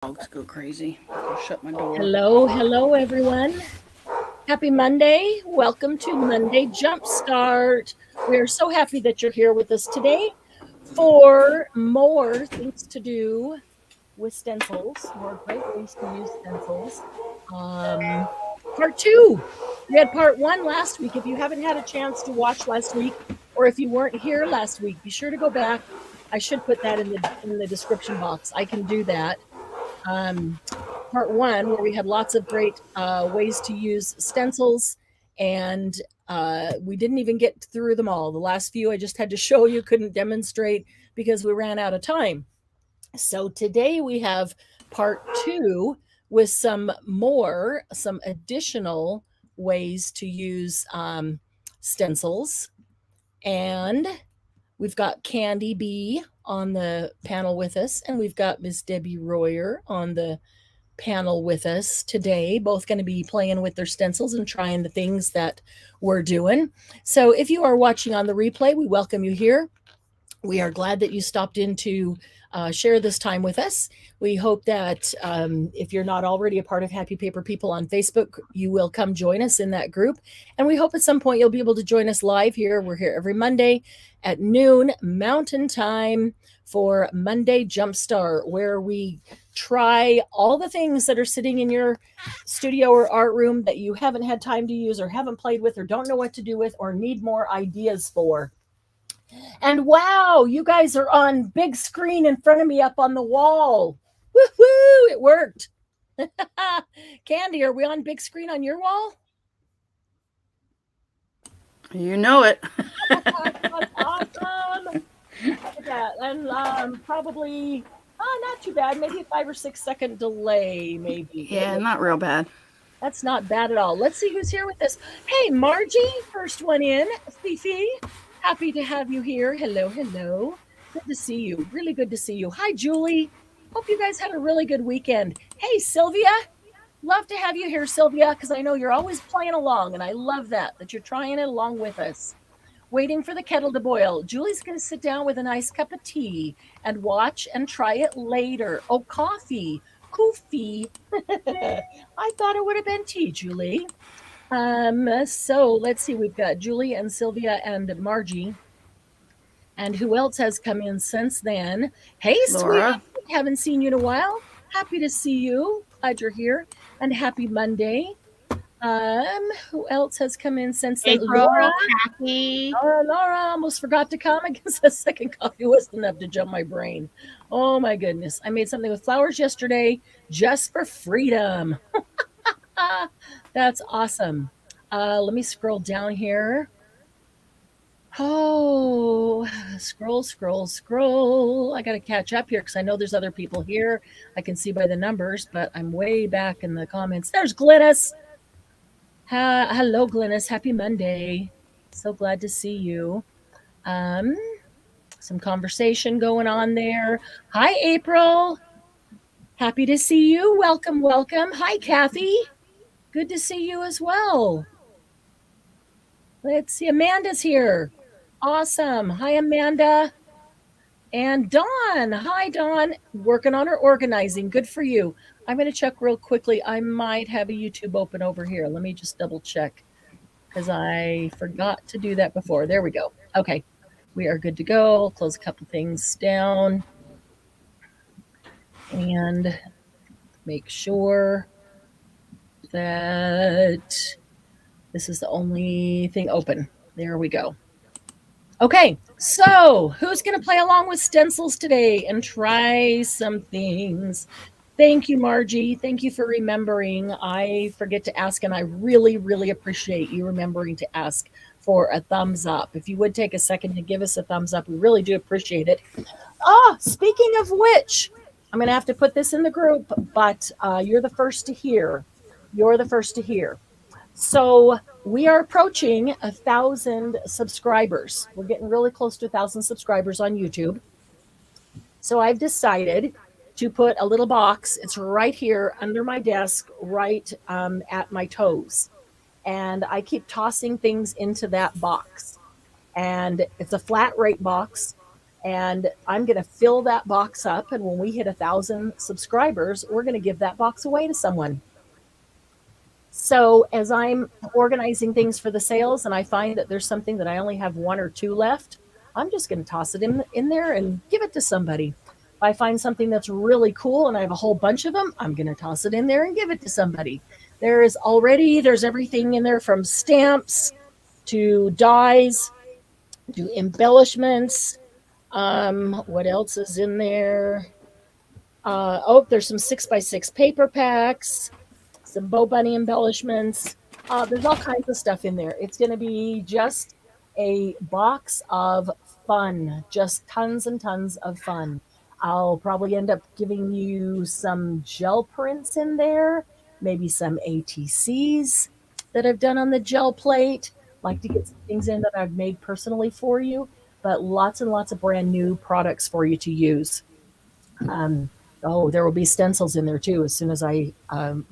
Dogs go crazy. I'll shut my door. Hello, everyone. Happy Monday. Welcome to Monday Jumpstart. We are so happy that you're here with us today for more things to do with stencils, more great ways to use stencils. Part two. We had part one last week. If you haven't had a chance to watch last week, or if you weren't here last week, be sure to go back. I should put that in the description box. I can do that. Um, Part one, where we had lots of great ways to use stencils, and we didn't even get through them all. The last few I just had to show you, couldn't demonstrate because we ran out of time. So today we have part two with some additional ways to use stencils. And we've got Candy B on the panel with us, and we've got Miss Debbie Royer on the panel with us today, both going to be playing with their stencils and trying the things that we're doing. So if you are watching on the replay, we welcome you here. We are glad that you stopped in to share this time with us. We hope that if you're not already a part of Happy Paper People on Facebook, you will come join us in that group. And we hope at some point you'll be able to join us live here. We're here every Monday at noon Mountain Time for Monday Jumpstart, where we try all the things that are sitting in your studio or art room that you haven't had time to use or haven't played with or don't know what to do with or need more ideas for. And wow, you guys are on big screen in front of me up on the wall. Woohoo, it worked. Candy, are we on big screen on your wall? You know it. That's awesome. Look at that. And probably, not too bad. Maybe a 5 or 6 second delay, maybe. Yeah, not real bad. That's not bad at all. Let's see who's here with us. Hey, Margie, first one in. Fifi, happy to have you here. Hello. Good to see you. Really good to see you. Hi, Julie. Hope you guys had a really good weekend. Hey, Sylvia. Love to have you here, Sylvia, because I know you're always playing along, and I love that you're trying it along with us. Waiting for the kettle to boil. Julie's going to sit down with a nice cup of tea and watch and try it later. Oh, coffee. Koofy. I thought it would have been tea, Julie. So let's see. We've got Julie and Sylvia and Margie. And who else has come in since then? Hey, Laura. sweetie. Haven't seen you in a while. Happy to see you. Glad you're here. And happy Monday. Who else has come in since then? April, Laura. Kathy. Laura almost forgot to come. I guess a second coffee wasn't enough to jump my brain. Oh my goodness. I made something with flowers yesterday just for freedom. That's awesome. Let me scroll down here. Oh, scroll. I got to catch up here because I know there's other people here. I can see by the numbers, but I'm way back in the comments. There's Glynis. Hello, Glynis. Happy Monday. So glad to see you. Some conversation going on there. Hi, April. Happy to see you. Welcome. Hi, Kathy. Good to see you as well. Let's see. Amanda's here. Awesome. Hi, Amanda. And Dawn. Hi, Dawn. Working on her organizing. Good for you. I'm going to check real quickly. I might have a YouTube open over here. Let me just double check because I forgot to do that before. There we go. Okay. We are good to go. I'll close a couple things down and make sure that this is the only thing open. There we go. Okay, so who's going to play along with stencils today and try some things? Thank you, Margie. Thank you for remembering. I forget to ask, and I really, really appreciate you remembering to ask for a thumbs up. If you would take a second to give us a thumbs up, we really do appreciate it. Speaking of which, I'm going to have to put this in the group, but you're the first to hear. So we are approaching 1,000 subscribers. We're getting really close to 1,000 subscribers on YouTube. So I've decided to put a little box. It's right here under my desk, right at my toes. And I keep tossing things into that box. And it's a flat rate box. And I'm going to fill that box up. And when we hit 1,000 subscribers, we're going to give that box away to someone. So as I'm organizing things for the sales and I find that there's something that I only have 1 or 2 left, I'm just going to toss it in there and give it to somebody. If I find something that's really cool and I have a whole bunch of them, I'm going to toss it in there and give it to somebody. There's everything in there from stamps to dies to embellishments. What else is in there? There's some 6x6 paper packs, some Bow Bunny embellishments. There's all kinds of stuff in there. It's going to be just a box of fun, just tons and tons of fun. I'll probably end up giving you some gel prints in there, maybe some ATCs that I've done on the gel plate. Like to get some things in that I've made personally for you, but lots and lots of brand new products for you to use. There will be stencils in there too as soon as I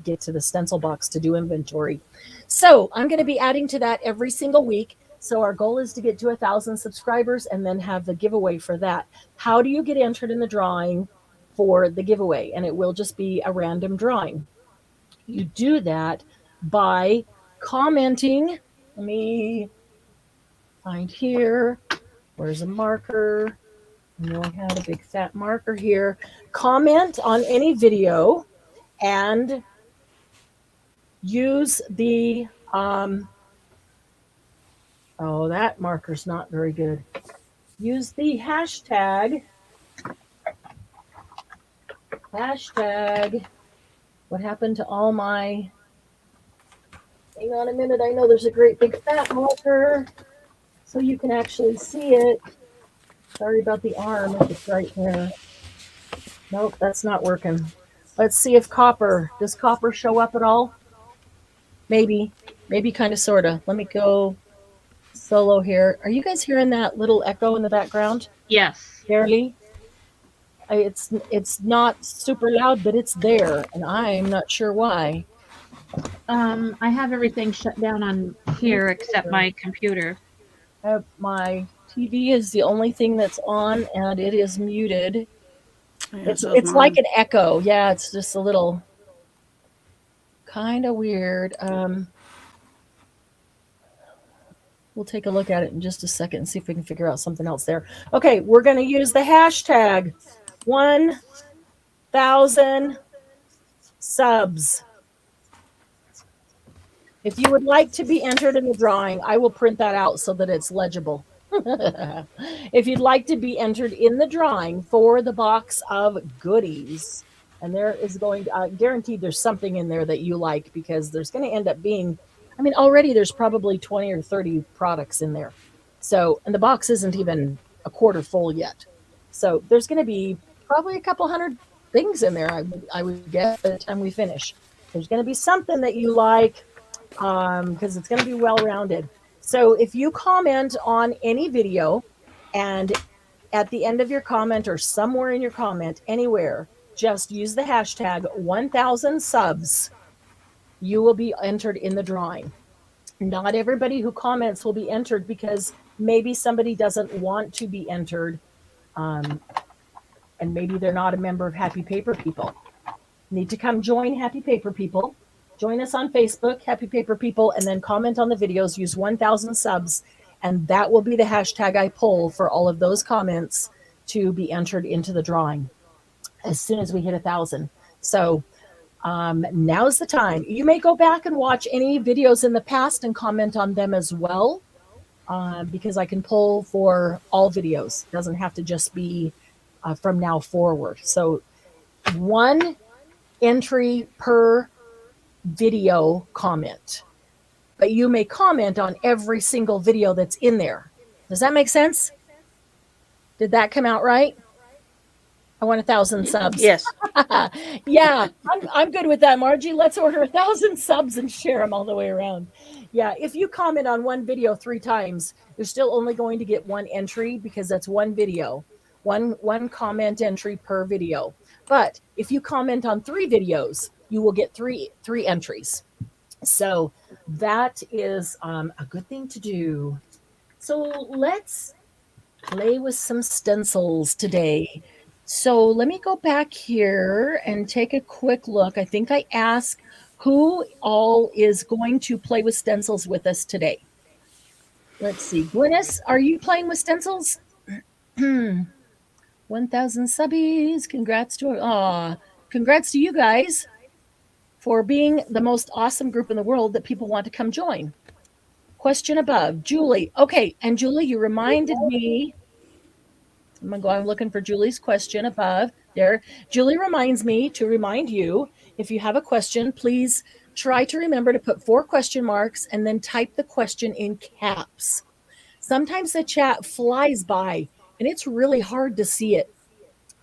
get to the stencil box to do inventory. So I'm going to be adding to that every single week. So our goal is to get to 1,000 subscribers and then have the giveaway for that. How do you get entered in the drawing for the giveaway? And it will just be a random drawing. You do that by commenting. Let me find here. Where's a marker? I know I had a big fat marker here. Comment on any video and use the, that marker's not very good. Use the hashtag, what happened to all my, hang on a minute, I know there's a great big fat marker so you can actually see it. Sorry about the arm if it's right there. Nope, that's not working. Let's see if does copper show up at all? Maybe kind of, sort of. Let me go solo here. Are you guys hearing that little echo in the background? Yes. Barely. It's not super loud, but it's there, and I'm not sure why. I have everything shut down on here except my computer. My TV is the only thing that's on, and it is muted. Yeah, it's like an echo. Yeah, it's just a little kind of weird. We'll take a look at it in just a second and see if we can figure out something else there. Okay, we're going to use the hashtag 1,000 subs. If you would like to be entered in the drawing, I will print that out so that it's legible. If you'd like to be entered in the drawing for the box of goodies, and there is going to, guaranteed there's something in there that you like, because there's going to end up being, already there's probably 20 or 30 products in there. So, and the box isn't even a quarter full yet. So there's going to be probably a couple hundred things in there, I would guess, by the time we finish. There's going to be something that you like, because it's going to be well-rounded. So if you comment on any video, and at the end of your comment or somewhere in your comment, anywhere, just use the hashtag 1,000 subs, you will be entered in the drawing. Not everybody who comments will be entered, because maybe somebody doesn't want to be entered, and maybe they're not a member of Happy Paper People. Need to come join Happy Paper People. Join us on Facebook, Happy Paper People, and then comment on the videos. Use 1,000 subs, and that will be the hashtag I pull for all of those comments to be entered into the drawing as soon as we hit 1,000. So now's the time. You may go back and watch any videos in the past and comment on them as well, because I can pull for all videos. It doesn't have to just be from now forward. So 1 entry per video comment, but you may comment on every single video that's in there. Does that make sense? Did that come out right? I want 1,000 subs. Yes. Yeah, I'm good with that, Margie. Let's order 1,000 subs and share them all the way around. Yeah, if you comment on one video 3 times, you're still only going to get 1 entry, because that's 1 video, one comment entry per video. But if you comment on 3 videos, you will get three entries. So that is a good thing to do. So let's play with some stencils today. So let me go back here and take a quick look. I think I asked who all is going to play with stencils with us today. Let's see. Glynis, are you playing with stencils? 1,000 subbies. Congrats to you guys for being the most awesome group in the world that people want to come join. Question above. Julie. Okay, and Julie, you reminded me. I'm looking for Julie's question above there. Julie reminds me to remind you, if you have a question, please try to remember to put 4 question marks and then type the question in caps. Sometimes the chat flies by and it's really hard to see it.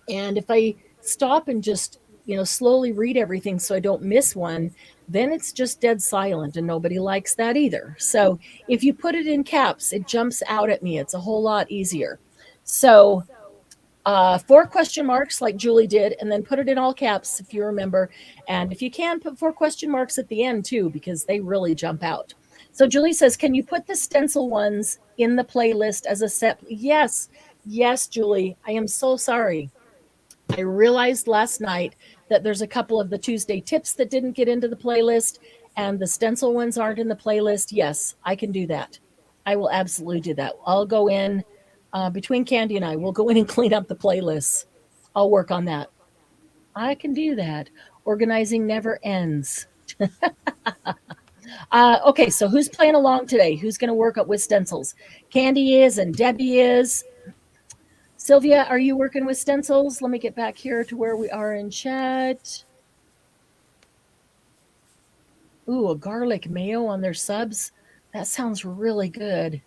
And if I stop and just, slowly read everything so I don't miss one, then it's just dead silent and nobody likes that either. So if you put it in caps, it jumps out at me. It's a whole lot easier. So 4 question marks like Julie did, and then put it in all caps if you remember. And if you can, put 4 question marks at the end too, because they really jump out. So Julie says, can you put the stencil ones in the playlist as a set? Yes, Julie. I am so sorry. I realized last night that there's a couple of the Tuesday tips that didn't get into the playlist, and the stencil ones aren't in the playlist. Yes, I can do that. I will absolutely do that. I'll go in. Between Candy and I, we'll go in and clean up the playlists. I'll work on that. I can do that. Organizing never ends. Okay, so who's playing along today? Who's going to work up with stencils? Candy is and Debbie is. Sylvia, are you working with stencils? Let me get back here to where we are in chat. Ooh, a garlic mayo on their subs. That sounds really good.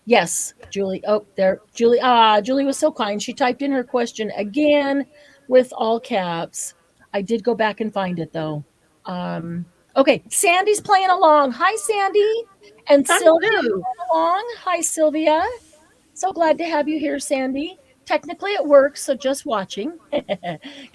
Yes, Julie. Oh, there. Julie. Julie was so kind. She typed in her question again with all caps. I did go back and find it, though. Okay, Sandy's playing along. Hi, Sandy. And Sylvia playing along. Hi, Sylvia. So glad to have you here, Sandy. Technically, it works, so just watching.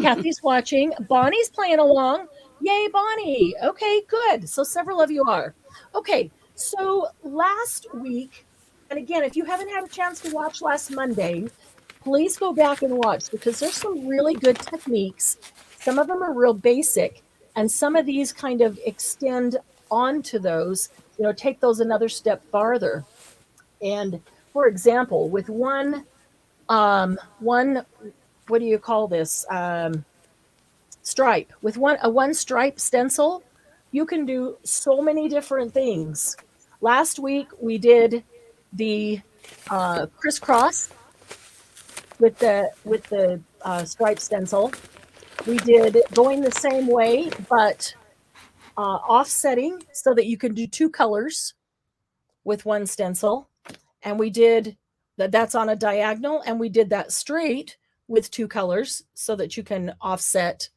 Kathy's watching. Bonnie's playing along. Yay, Bonnie. Okay, good. So several of you are. Okay, so last week, and again, if you haven't had a chance to watch last Monday, please go back and watch because there's some really good techniques. Some of them are real basic, and some of these kind of extend onto those, take those another step farther. And for example, with one, what do you call this? Stripe. With a one stripe stencil, you can do so many different things. Last week we did the crisscross with the stripe stencil. We did going the same way, but offsetting so that you can do 2 colors with one stencil. And we did that's on a diagonal, and we did that straight with 2 colors so that you can offset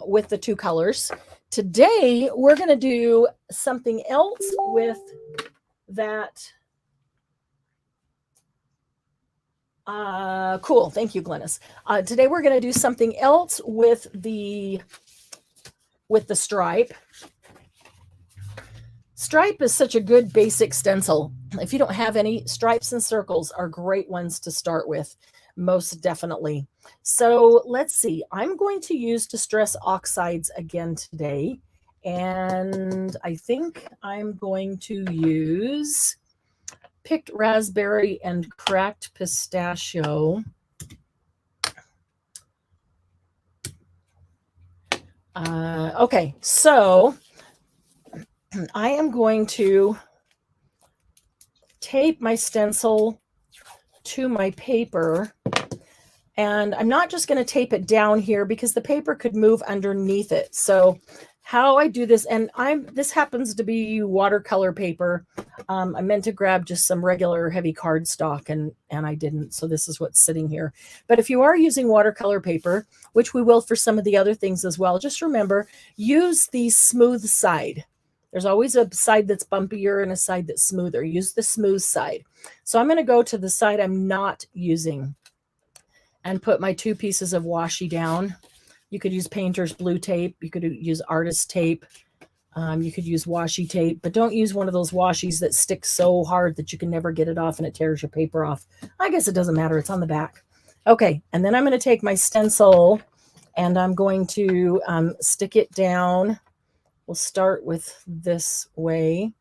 with the 2 colors. Today, we're going to do something else with that. Cool. Thank you, Glynis. Today, we're going to do something else with the stripe. Stripe is such a good basic stencil. If you don't have any, stripes and circles are great ones to start with, most definitely. So let's see. I'm going to use Distress Oxides again today. And I think I'm going to use Picked Raspberry and Cracked Pistachio. Okay, so I am going to tape my stencil to my paper, and I'm not just going to tape it down here because the paper could move underneath it. So how I do this, and this happens to be watercolor paper. I meant to grab just some regular heavy cardstock, and I didn't. So this is what's sitting here. But if you are using watercolor paper, which we will for some of the other things as well, just remember, use the smooth side. There's always a side that's bumpier and a side that's smoother. Use the smooth side. So I'm going to go to the side I'm not using and put my 2 pieces of washi down. You could use painter's blue tape. You could use artist tape. You could use washi tape, but don't use one of those washies that stick so hard that you can never get it off and it tears your paper off. I guess it doesn't matter. It's on the back. Okay, and then I'm going to take my stencil and I'm going to stick it down. We'll start with this way.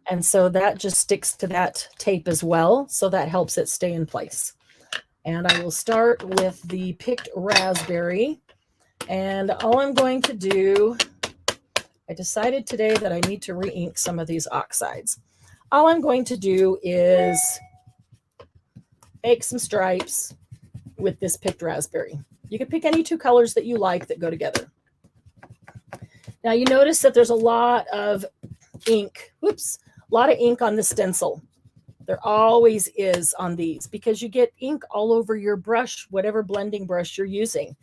And so that just sticks to that tape as well. So that helps it stay in place. And I will start with the picked raspberry. And all I'm going to do, I decided today that I need to re-ink some of these oxides. All I'm going to do is make some stripes with this picked raspberry. You can pick any two colors that you like that go together. Now you notice that there's a lot of ink. Whoops. A lot of ink on the stencil. There always is on these because you get ink all over your brush, whatever blending brush you're using.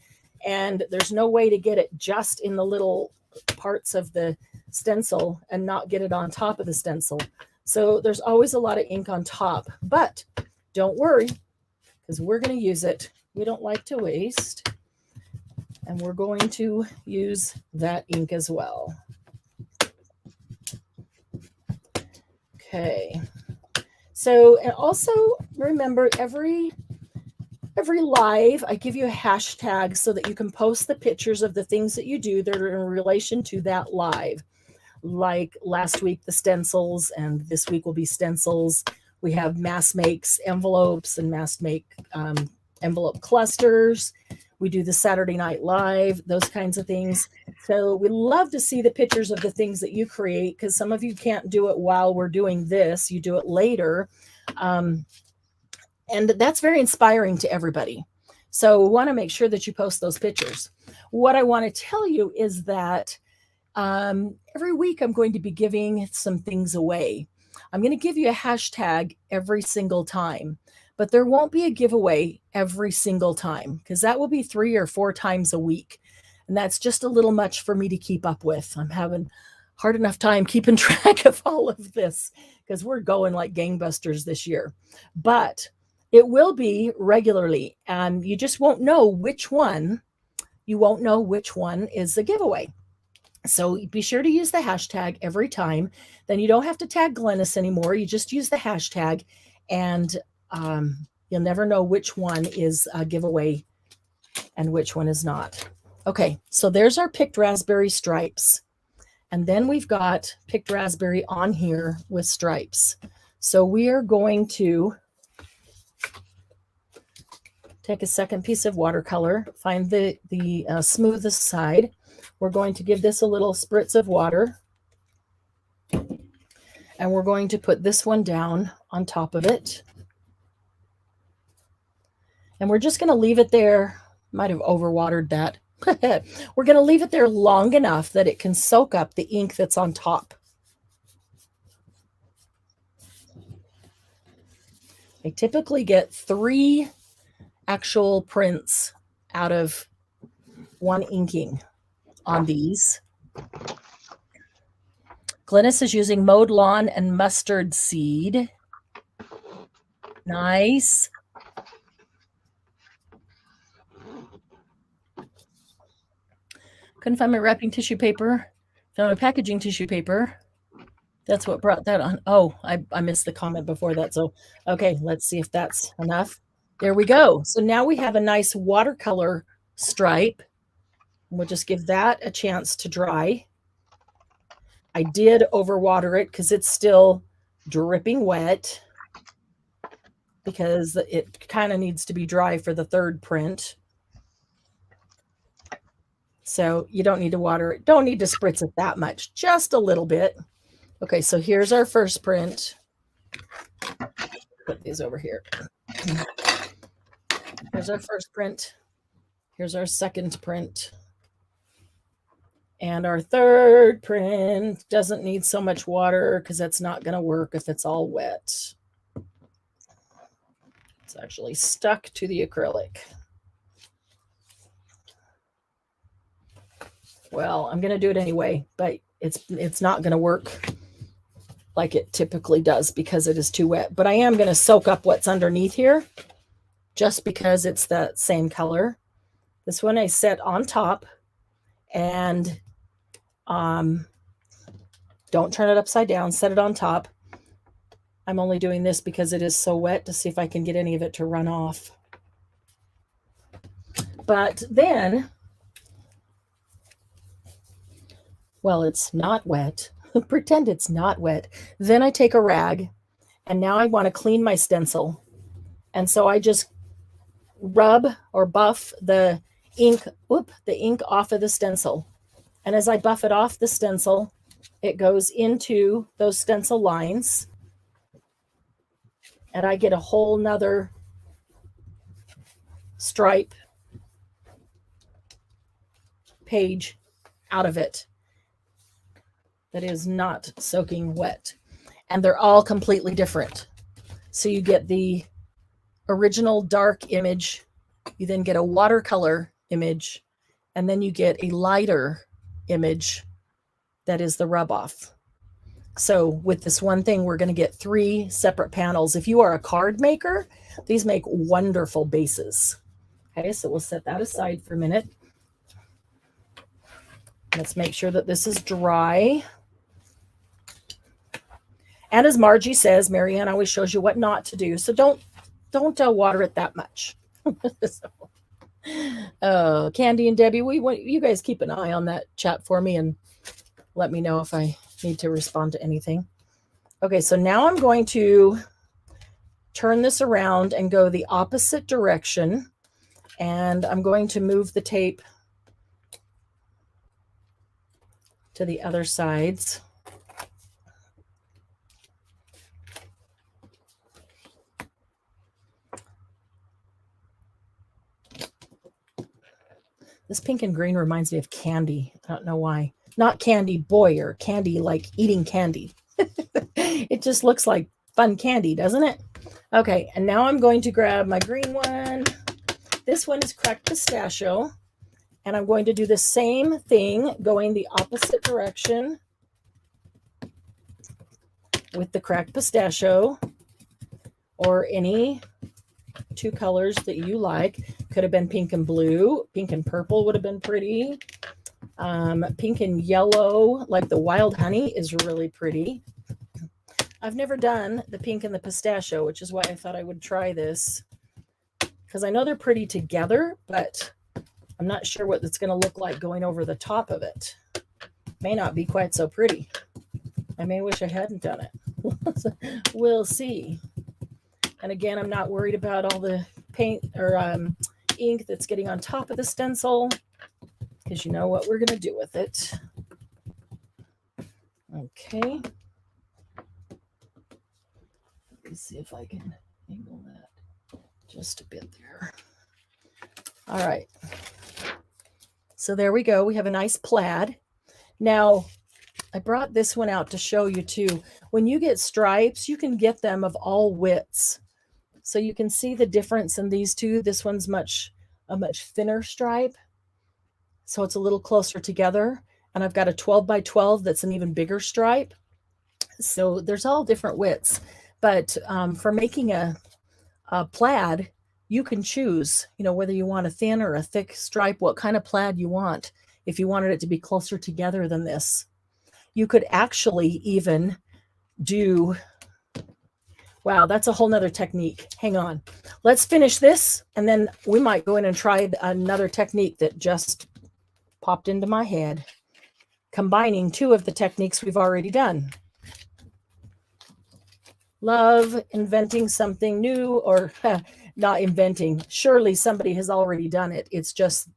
And there's no way to get it just in the little parts of the stencil and not get it on top of the stencil. So there's always a lot of ink on top, but don't worry because we're going to use it. We don't like to waste. And we're going to use that ink as well. Okay, so and also remember every live, I give you a hashtag so that you can post the pictures of the things that you do that are in relation to that live. Like last week, the stencils, and this week will be stencils. We have mass makes envelopes and mass make envelope clusters. We do the Saturday Night Live, those kinds of things. So we love to see the pictures of the things that you create because some of you can't do it while we're doing this. You do it later. And that's very inspiring to everybody. So we want to make sure that you post those pictures. What I want to tell you is that every week I'm going to be giving some things away. I'm going to give you a hashtag every single time. But there won't be a giveaway every single time because that will be 3 or 4 times a week. And that's just a little much for me to keep up with. I'm having hard enough time keeping track of all of this because we're going like gangbusters this year. But it will be regularly. And you just won't know which one. You won't know which one is a giveaway. So be sure to use the hashtag every time. Then you don't have to tag Glennis anymore. You just use the hashtag and you'll never know which one is a giveaway and which one is not. Okay, so there's our picked raspberry stripes. And then we've got picked raspberry on here with stripes. So we are going to take a second piece of watercolor, find the smoothest side. We're going to give this a little spritz of water. And we're going to put this one down on top of it. And we're just going to leave it there. Might have overwatered that. We're going to leave it there long enough that it can soak up the ink that's on top. I typically get 3 actual prints out of 1 inking on these. Glennis is using mowed lawn and mustard seed. Nice. Couldn't find my wrapping tissue paper. Found my packaging tissue paper. That's what brought that on. Oh, I missed the comment before that. So, okay, let's see if that's enough. There we go. So now we have a nice watercolor stripe. We'll just give that a chance to dry. I did overwater it because it's still dripping wet because it kind of needs to be dry for the 3rd print. So you don't need to water it. Don't need to spritz it that much, just a little bit. Okay, so here's our first print. Put these over here. Here's our first print. Here's our second print. And our 3rd print doesn't need so much water because that's not going to work if it's all wet. It's actually stuck to the acrylic. Well, I'm going to do it anyway, but it's not going to work like it typically does because it is too wet. But I am going to soak up what's underneath here just because it's the same color. This one I set on top, and Don't turn it upside down. Set it on top. I'm only doing this because it is so wet to see if I can get any of it to run off. But then, well, it's not wet. Pretend it's not wet. Then I take a rag, and now I want to clean my stencil. And so I just rub or buff the ink off of the stencil. And as I buff it off the stencil, it goes into those stencil lines. And I get a whole nother stripe page out of it that is not soaking wet. And they're all completely different. So you get the original dark image, you then get a watercolor image, and then you get a lighter image that is the rub off. So with this one thing, we're going to get 3 separate panels. If you are a card maker, these make wonderful bases. Okay, so we'll set that aside for a minute. Let's make sure that this is dry. And as Margie says, Marianne always shows you what not to do. So don't water it that much. So, Candy and Debbie, you guys keep an eye on that chat for me and let me know if I need to respond to anything. Okay, so now I'm going to turn this around and go the opposite direction. And I'm going to move the tape to the other sides. This pink and green reminds me of candy. I don't know why. Not Candy Boyer, candy like eating candy. It just looks like fun candy, doesn't it? Okay, and now I'm going to grab my green one. This one is Cracked Pistachio. And I'm going to do the same thing, going the opposite direction with the Cracked Pistachio or any 2 colors that you like. Could have been pink and blue. Pink and purple would have been pretty. Pink and yellow, like the wild honey, is really pretty. I've never done the pink and the pistachio, which is why I thought I would try this. Because I know they're pretty together, but I'm not sure what it's going to look like going over the top of it. May not be quite so pretty. I may wish I hadn't done it. We'll see. And again, I'm not worried about all the paint or ink that's getting on top of the stencil, because you know what we're going to do with it. Okay. Let me see if I can angle that just a bit there. All right. So there we go. We have a nice plaid. Now, I brought this one out to show you too. When you get stripes, you can get them of all widths. So you can see the difference in these two. This one's a much thinner stripe. So it's a little closer together. And I've got a 12 by 12 that's an even bigger stripe. So there's all different widths. But for making a plaid, you can choose, whether you want a thin or a thick stripe, what kind of plaid you want. If you wanted it to be closer together than this, you could actually even do, wow, that's a whole nother technique. Hang on. Let's finish this, and then we might go in and try another technique that just popped into my head, combining 2 of the techniques we've already done. Love inventing something new, or not inventing. Surely somebody has already done it. It's just,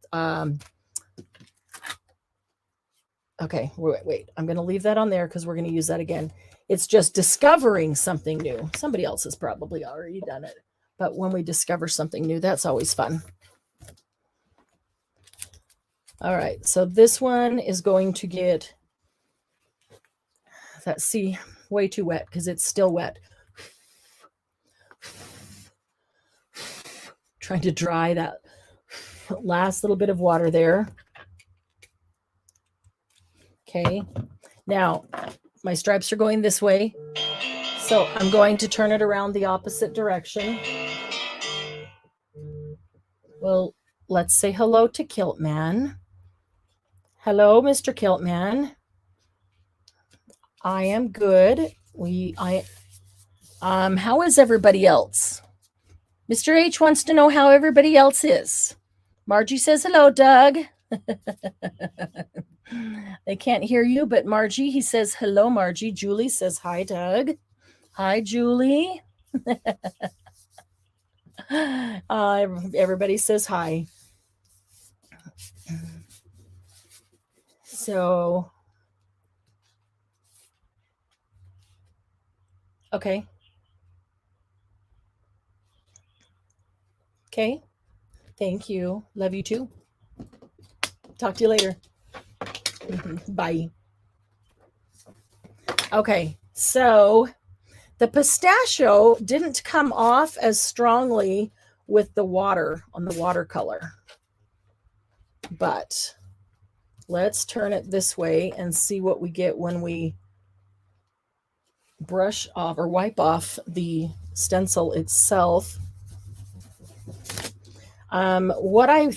okay, wait. I'm going to leave that on there because we're going to use that again. It's just discovering something new. Somebody else has probably already done it. But when we discover something new, that's always fun. All right, so this one is going to get, way too wet because it's still wet. Trying to dry that last little bit of water there. Okay, now my stripes are going this way, so I'm going to turn it around the opposite direction. Well, let's say hello to Kilt Man. Hello, Mr. Kilt Man. I am good. How is everybody else? Mr. H wants to know how everybody else is. Margie says hello, Doug. They can't hear you, but Margie, he says hello, Margie. Julie says hi, Doug. Hi, Julie. Everybody says hi. So, okay. Okay. Thank you. Love you too. Talk to you later. Bye. Okay. So the pistachio didn't come off as strongly with the water on the watercolor. But let's turn it this way and see what we get when we brush off or wipe off the stencil itself. What I'm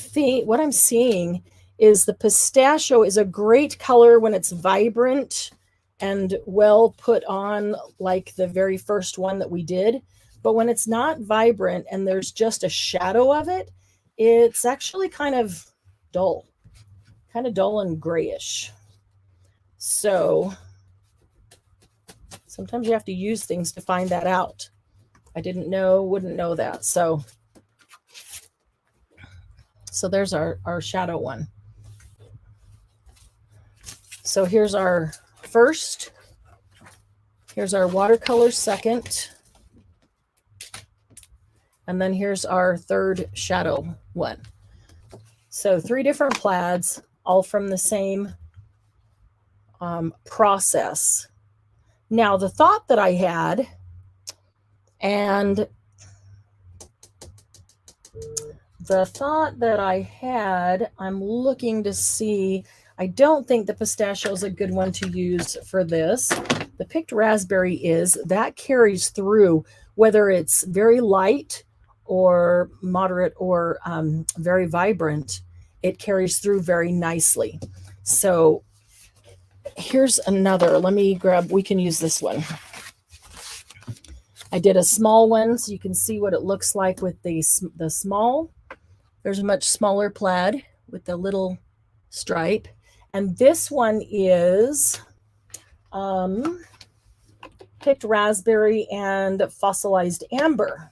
seeing is the pistachio is a great color when it's vibrant and well put on, like the very first one that we did. But when it's not vibrant and there's just a shadow of it, it's actually kind of dull and grayish. So sometimes you have to use things to find that out. I wouldn't know that. So there's our shadow one. So here's our first. Here's our watercolor second. And then here's our third shadow one. So 3 different plaids, all from the same process. Now, the thought that I had, I'm looking to see, I don't think the pistachio is a good one to use for this. The picked raspberry that carries through, whether it's very light or moderate or very vibrant, it carries through very nicely. So here's another. We can use this one. I did a small one so you can see what it looks like with the small. There's a much smaller plaid with the little stripe. And this one is picked raspberry and fossilized amber.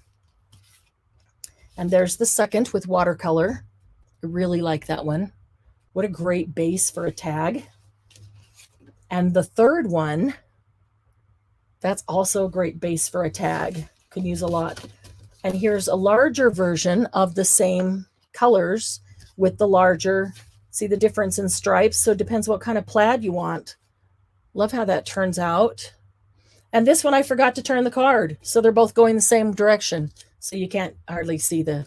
And there's the second with watercolor. I really like that one. What a great base for a tag. And the third one, that's also a great base for a tag. Can use a lot. And here's a larger version of the same colors with the larger, see the difference in stripes? So it depends what kind of plaid you want. Love how that turns out. And this one I forgot to turn the card. So they're both going the same direction. So you can't hardly see the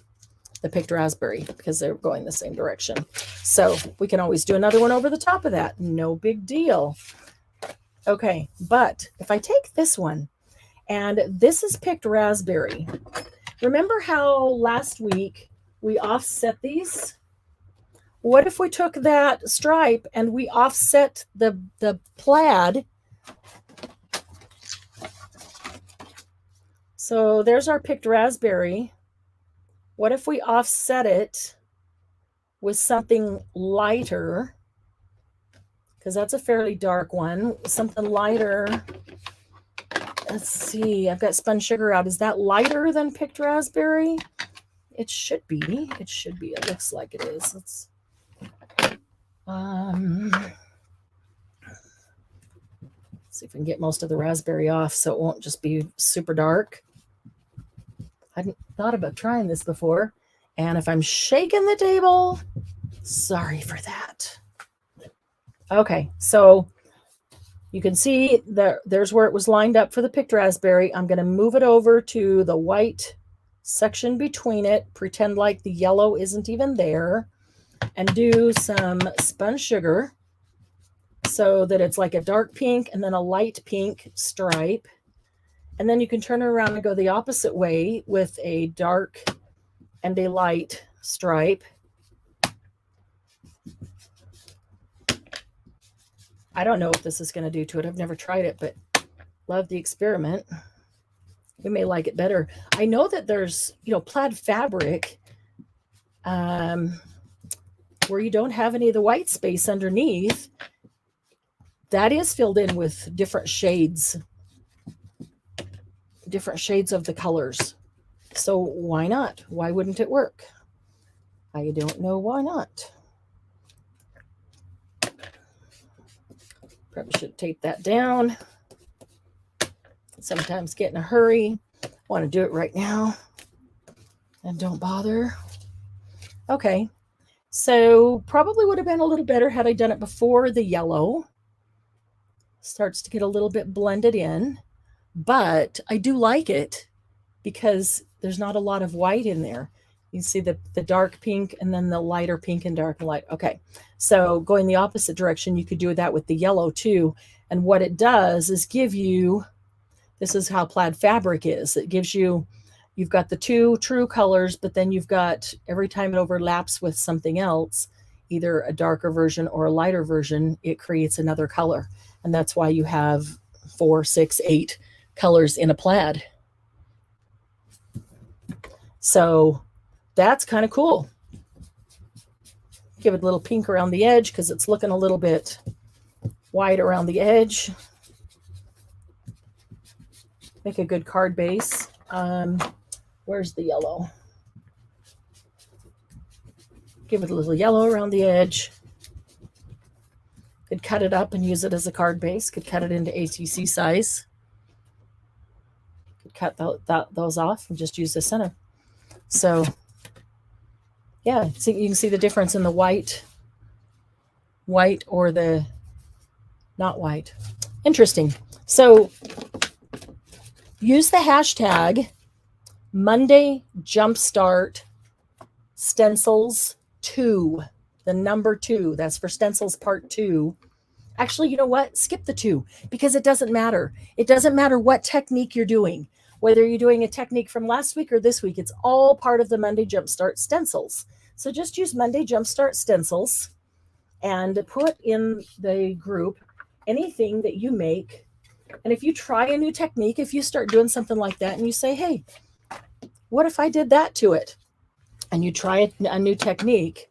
picked raspberry because they're going the same direction. So we can always do another one over the top of that. No big deal. Okay, but if I take this one, and this is picked raspberry. Remember how last week we offset these? What if we took that stripe and we offset the plaid? So there's our picked raspberry. What if we offset it with something lighter? Because that's a fairly dark one. Something lighter. Let's see. I've got spun sugar out. Is that lighter than picked raspberry? It should be. It should be. It looks like it is. Let's see if we can get most of the raspberry off so it won't just be super dark. I hadn't thought about trying this before. And if I'm shaking the table, sorry for that. Okay, so you can see there's where it was lined up for the picked raspberry. I'm going to move it over to the white section between it, pretend like the yellow isn't even there, and do some spun sugar so that it's like a dark pink and then a light pink stripe. And then you can turn it around and go the opposite way with a dark and a light stripe. I don't know what this is going to do to it. I've never tried it, but love the experiment. We may like it better. I know that there's, plaid fabric where you don't have any of the white space underneath. That is filled in with different shades of the colors. So why not? Why wouldn't it work? I don't know why not. Probably should tape that down. Sometimes get in a hurry. Want to do it right now. And don't bother. Okay. So probably would have been a little better had I done it before the yellow. Starts to get a little bit blended in. But I do like it because there's not a lot of white in there. You see the dark pink and then the lighter pink and dark and light. Okay, so going the opposite direction, you could do that with the yellow too. And what it does is give you, this is how plaid fabric is. It gives you, you've got the two true colors, but then you've got, every time it overlaps with something else, either a darker version or a lighter version, it creates another color. And that's why you have 4, 6, 8 colors in a plaid. So that's kind of cool. Give it a little pink around the edge because it's looking a little bit white around the edge. Make a good card base. Where's the yellow? Give it a little yellow around the edge. Could cut it up and use it as a card base. Could cut it into ATC size. Could cut those off and just use the center. So yeah, so you can see the difference in the white or the not white. Interesting. So use the hashtag Monday Jumpstart Stencils 2, the number 2. That's for Stencils Part 2. Actually, you know what? Skip the 2 because it doesn't matter. It doesn't matter what technique you're doing. Whether you're doing a technique from last week or this week, it's all part of the Monday Jumpstart Stencils. So just use Monday Jumpstart Stencils and put in the group anything that you make. And if you try a new technique, if you start doing something like that and you say, hey, what if I did that to it? And you try a new technique.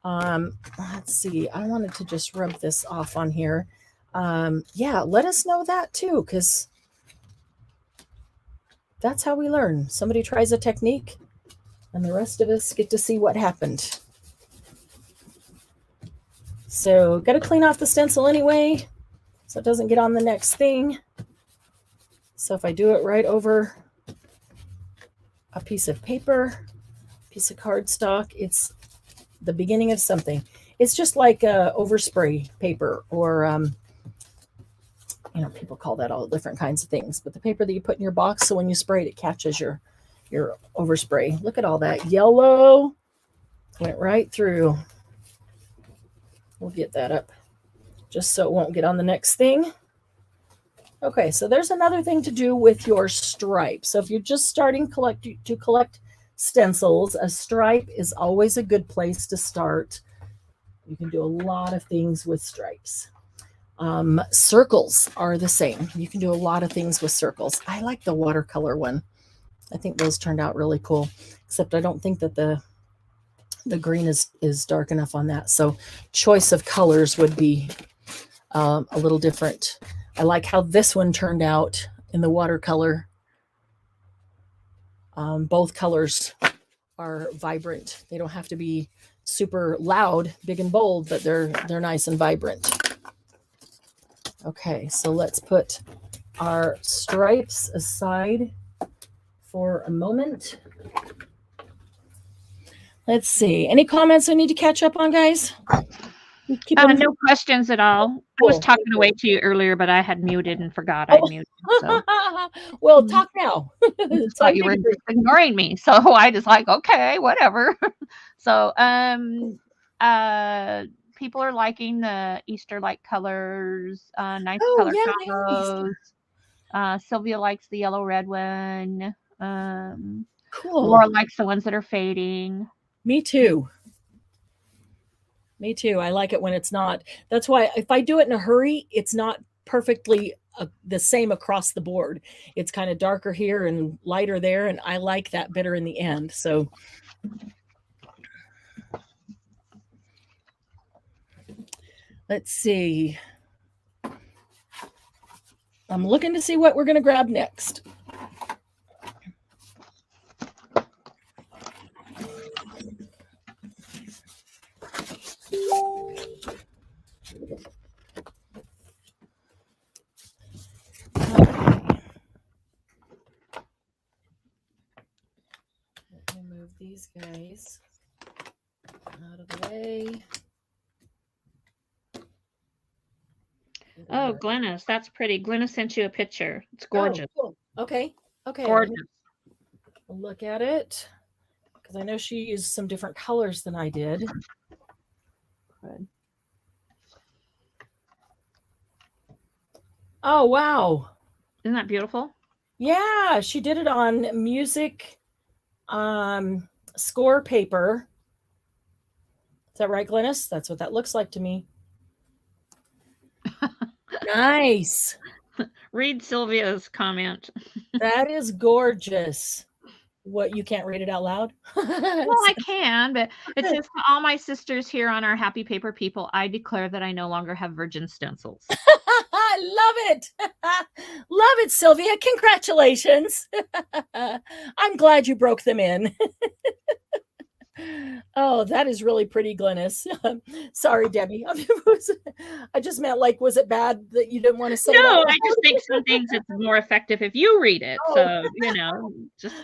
Let's see. I wanted to just rub this off on here. Yeah, let us know that too, because that's how we learn. Somebody tries a technique and the rest of us get to see what happened. So got to clean off the stencil anyway, so it doesn't get on the next thing. So if I do it right over a piece of paper, piece of cardstock, it's the beginning of something. It's just like overspray paper or, people call that all different kinds of things, but the paper that you put in your box, so when you spray it, it catches your overspray. Look at all that yellow. Went right through. We'll get that up just so it won't get on the next thing. Okay, so there's another thing to do with your stripe. So if you're just starting to collect stencils, a stripe is always a good place to start. You can do a lot of things with stripes. Circles are the same. You can do a lot of things with circles. I like the watercolor one. I think those turned out really cool, except I don't think that the green is dark enough on that. So choice of colors would be a little different. I like how this one turned out in the watercolor. Both colors are vibrant. They don't have to be super loud, big and bold, but they're nice and vibrant. Okay, so let's put our stripes aside for a moment. Let's see. Any comments I need to catch up on, guys? No questions at all. Cool. I was talking away to you earlier, but I had muted and forgot I muted. So. Well, talk now. Thought you were just ignoring me, so I just like, okay, whatever. So, people are liking the Easter-like colors, nice color combos. Sylvia likes the yellow-red one. Cool. Laura likes the ones that are fading. Me too. Me too. I like it when it's not. That's why if I do it in a hurry, it's not perfectly the same across the board. It's kind of darker here and lighter there, and I like that better in the end. So let's see. I'm looking to see what we're going to grab next. Let me move these guys out of the way. Oh, Glennis, that's pretty. Glennis sent you a picture. It's gorgeous. Oh, cool. Okay. Gorgeous. Look at it, because I know she used some different colors than I did. Good. Oh, wow. Isn't that beautiful? Yeah, she did it on music score paper. Is that right, Glennis? That's what that looks like to me. Nice. Read Sylvia's comment. That is gorgeous. What, you can't read it out loud? Well, I can, but it says to all my sisters here on our Happy Paper People, I declare that I no longer have virgin stencils. I love it. Love it, Sylvia. Congratulations. I'm glad you broke them in. Oh, that is really pretty, Glennis. Sorry, Debbie. I just meant, like, was it bad that you didn't want to say it? No, I just think some things it's more effective if you read it. Oh. So, you know, just.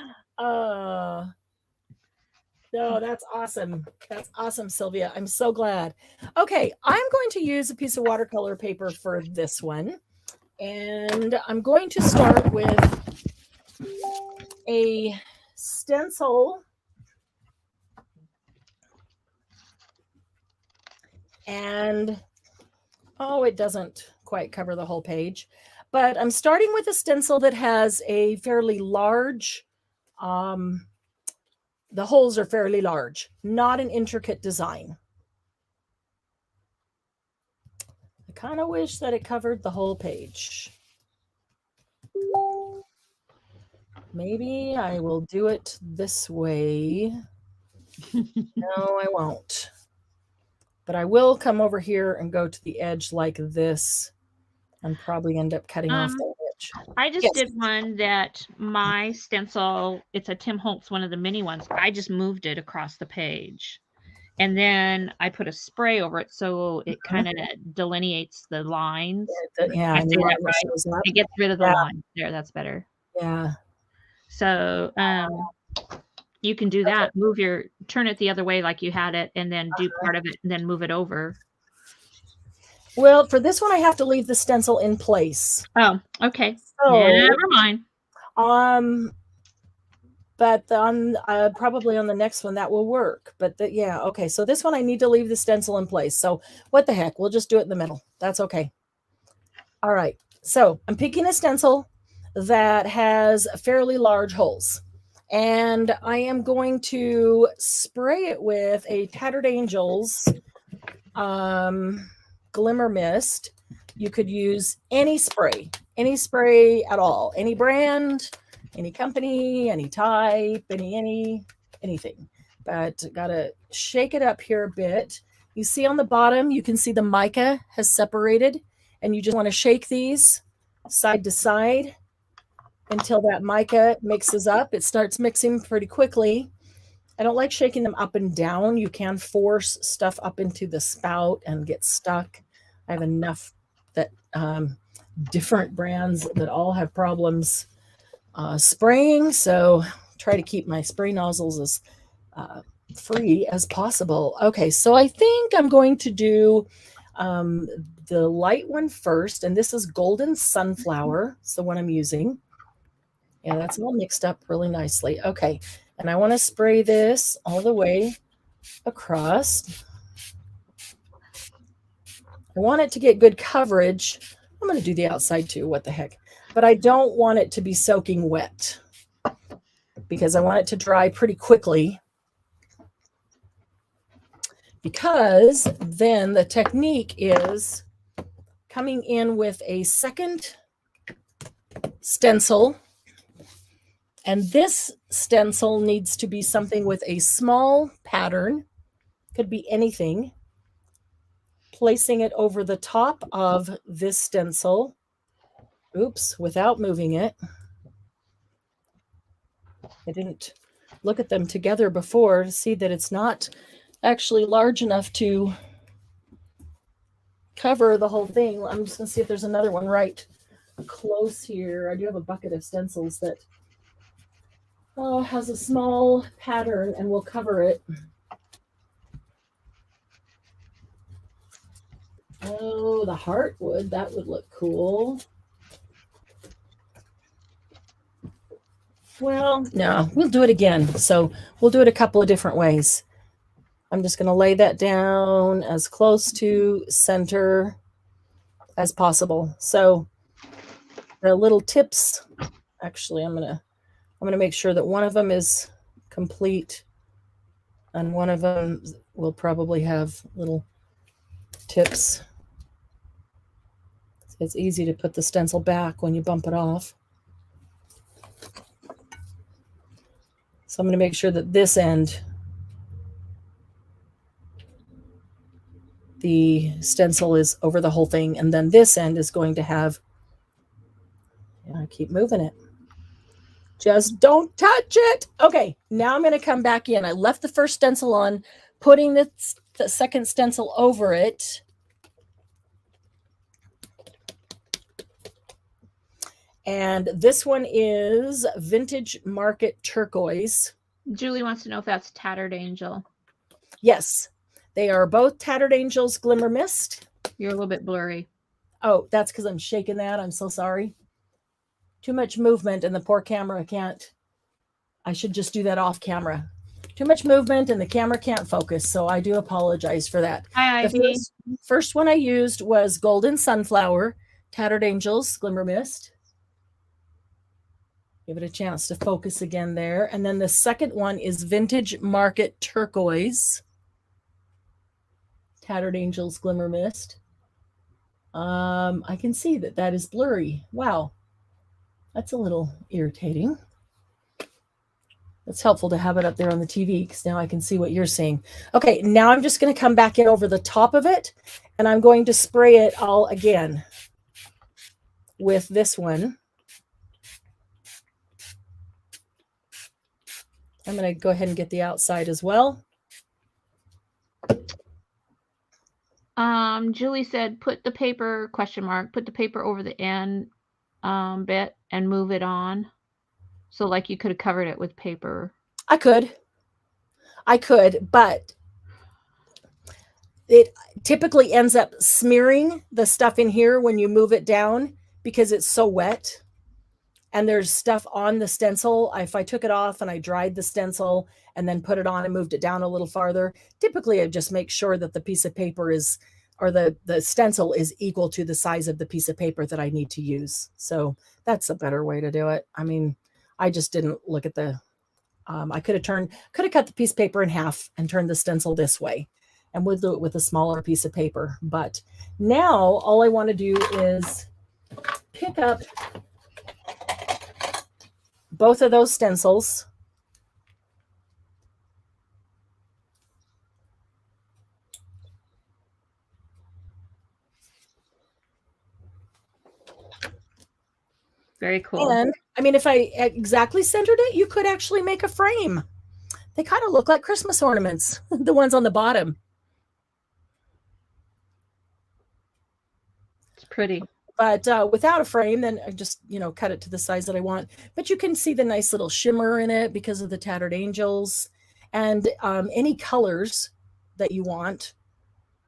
No, that's awesome. That's awesome, Sylvia. I'm so glad. Okay, I'm going to use a piece of watercolor paper for this one. And I'm going to start with a stencil. And, oh, it doesn't quite cover the whole page. But I'm starting with a stencil that has a fairly large, the holes are fairly large, not an intricate design. I kind of wish that it covered the whole page. Maybe I will do it this way. No, I won't. But I will come over here and go to the edge like this and probably end up cutting off the edge. I just did one that my stencil, it's a Tim Holtz, one of the mini ones. I just moved it across the page. And then I put a spray over it so it kind of delineates the lines. Yeah, it gets rid of the line. There, that's better. Yeah. So you can do that. Turn it the other way like you had it, and then do part of it, and then move it over. Well, for this one, I have to leave the stencil in place. Oh, okay. So, never mind. But on probably on the next one that will work. But yeah, okay. So this one I need to leave the stencil in place. So what the heck? We'll just do it in the middle. That's okay. All right. So I'm picking a stencil that has fairly large holes. And I am going to spray it with a Tattered Angels Glimmer Mist. You could use any spray at all, any brand, any company, any type, anything. But gotta shake it up here a bit. You see on the bottom, you can see the mica has separated, and you just want to shake these side to side until that mica mixes up. It starts mixing pretty quickly. I don't like shaking them up and down. You can force stuff up into the spout and get stuck. I have enough that different brands that all have problems spraying. So try to keep my spray nozzles as free as possible. Okay, so I think I'm going to do the light one first. And this is Golden Sunflower. It's the one I'm using. Yeah, that's all mixed up really nicely. Okay, and I want to spray this all the way across. I want it to get good coverage. I'm going to do the outside too, what the heck. But I don't want it to be soaking wet because I want it to dry pretty quickly because then the technique is coming in with a second stencil. And this stencil needs to be something with a small pattern. Could be anything. Placing it over the top of this stencil. Oops, without moving it. I didn't look at them together before to see that it's not actually large enough to cover the whole thing. I'm just going to see if there's another one right close here. I do have a bucket of stencils that has a small pattern and will cover it. Oh, the heartwood, that would look cool. Well, no, we'll do it again. So we'll do it a couple of different ways. I'm just going to lay that down as close to center as possible. So the little tips, actually, I'm going to make sure that one of them is complete and one of them will probably have little tips. It's easy to put the stencil back when you bump it off. So I'm going to make sure that this end, the stencil is over the whole thing, and then this end is going to have, I keep moving it. Just don't touch it. Okay, now I'm going to come back in. I left the first stencil on, putting the second stencil over it. And this one is Vintage Market Turquoise. Julie wants to know if that's Tattered Angel. Yes, they are both Tattered Angels Glimmer Mist. You're a little bit blurry. Oh, that's because I'm shaking that. I'm so sorry. Too much movement and the poor camera can't. I should just do that off camera. Too much movement and the camera can't focus. So I do apologize for that. Hi, Ivy. The first one I used was Golden Sunflower, Tattered Angels Glimmer Mist. Give it a chance to focus again there. And then the second one is Vintage Market Turquoise, Tattered Angels Glimmer Mist. I can see that that is blurry. Wow. That's a little irritating. It's helpful to have it up there on the TV because now I can see what you're seeing. Okay, now I'm just going to come back in over the top of it and I'm going to spray it all again with this one. I'm going to go ahead and get the outside as well. Julie said, put the paper, put the paper over the end bit and move it on. So like you could have covered it with paper. I could, but it typically ends up smearing the stuff in here when you move it down because it's so wet. And there's stuff on the stencil. If I took it off and I dried the stencil and then put it on and moved it down a little farther, typically I just make sure that the piece of paper is, or the stencil is equal to the size of the piece of paper that I need to use. So that's a better way to do it. I mean, I just didn't look at the, I could have cut the piece of paper in half and turned the stencil this way and would do it with a smaller piece of paper. But now all I want to do is pick up both of those stencils. Very cool. And I mean, if I exactly centered it, you could actually make a frame. They kind of look like Christmas ornaments, the ones on the bottom. It's pretty. But without a frame, then I just, cut it to the size that I want. But you can see the nice little shimmer in it because of the Tattered Angels. And any colors that you want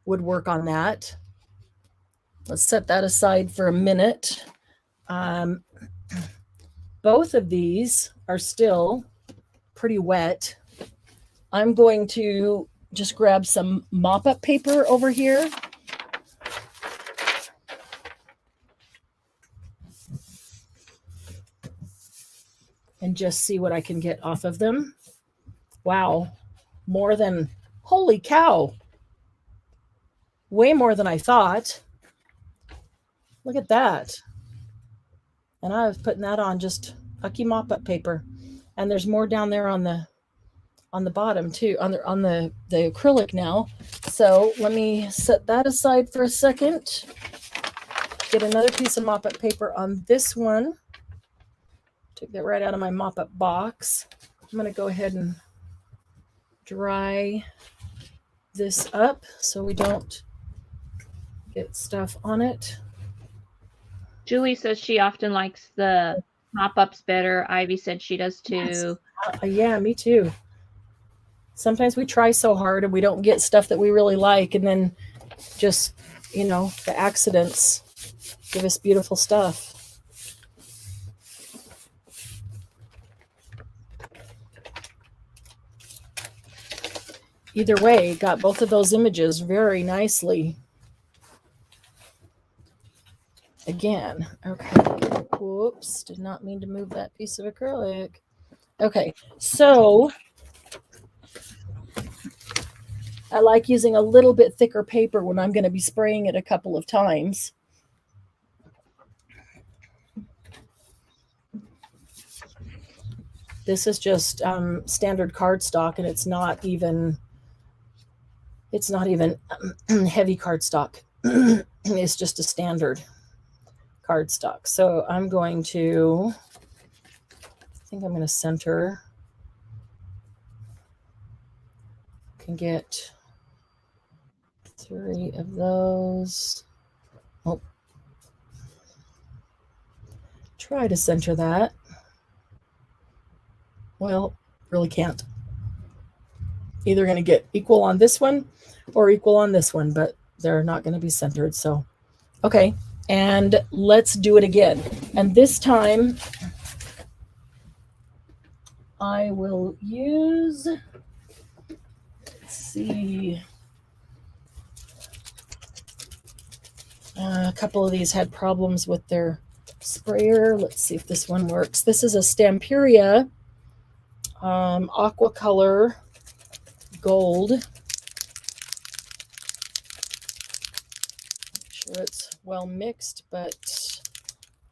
would work on that. Let's set that aside for a minute. Both of these are still pretty wet. I'm going to just grab some mop-up paper over here. And just see what I can get off of them. Wow, more than, holy cow. way more than I thought. Look at that. And I was putting that on just Ucky mop-up paper. And there's more down there on the bottom too, on the acrylic now. So let me set that aside for a second. Get another piece of mop-up paper on this one. Take that right out of my mop-up box. I'm going to go ahead and dry this up so we don't get stuff on it. Julie says she often likes the mop-ups better. Ivy said she does too. Yes. Yeah, me too. Sometimes we try so hard and we don't get stuff that we really like, and then just, the accidents give us beautiful stuff. Either way, got both of those images very nicely. Again, okay. Whoops, did not mean to move that piece of acrylic. Okay, so I like using a little bit thicker paper when I'm going to be spraying it a couple of times. This is just standard cardstock, and it's not even heavy cardstock. It's just a standard cardstock. So I think I'm going to center. Can get 3 of those. Oh, try to center that. Well, really can't. Either going to get equal on this one or equal on this one, but they're not going to be centered. So, okay. And let's do it again. And this time I will use, let's see, a couple of these had problems with their sprayer. Let's see if this one works. This is a Stamperia aqua color gold. Make sure it's well mixed, but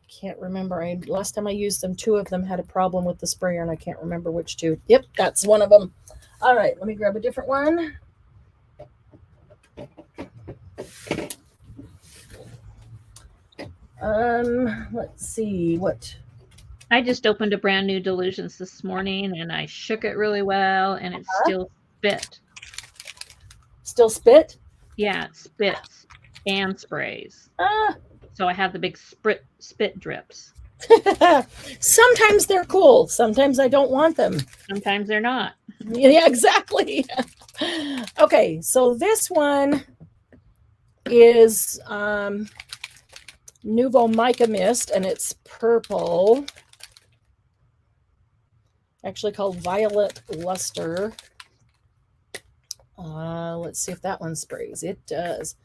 I can't remember. Last time I used them, 2 of them had a problem with the sprayer, and I can't remember which 2. Yep, that's one of them. All right, let me grab a different one. Let's see what. I just opened a brand new Delusions this morning, and I shook it really well, and it still spit. Still spit? Yeah, it spits and sprays. So I have the big spit drips. Sometimes they're cool. Sometimes I don't want them. Sometimes they're not. Yeah, exactly. Okay, so this one is Nouveau Mica Mist, and it's purple. Actually called Violet Luster. Let's see if that one sprays. It does.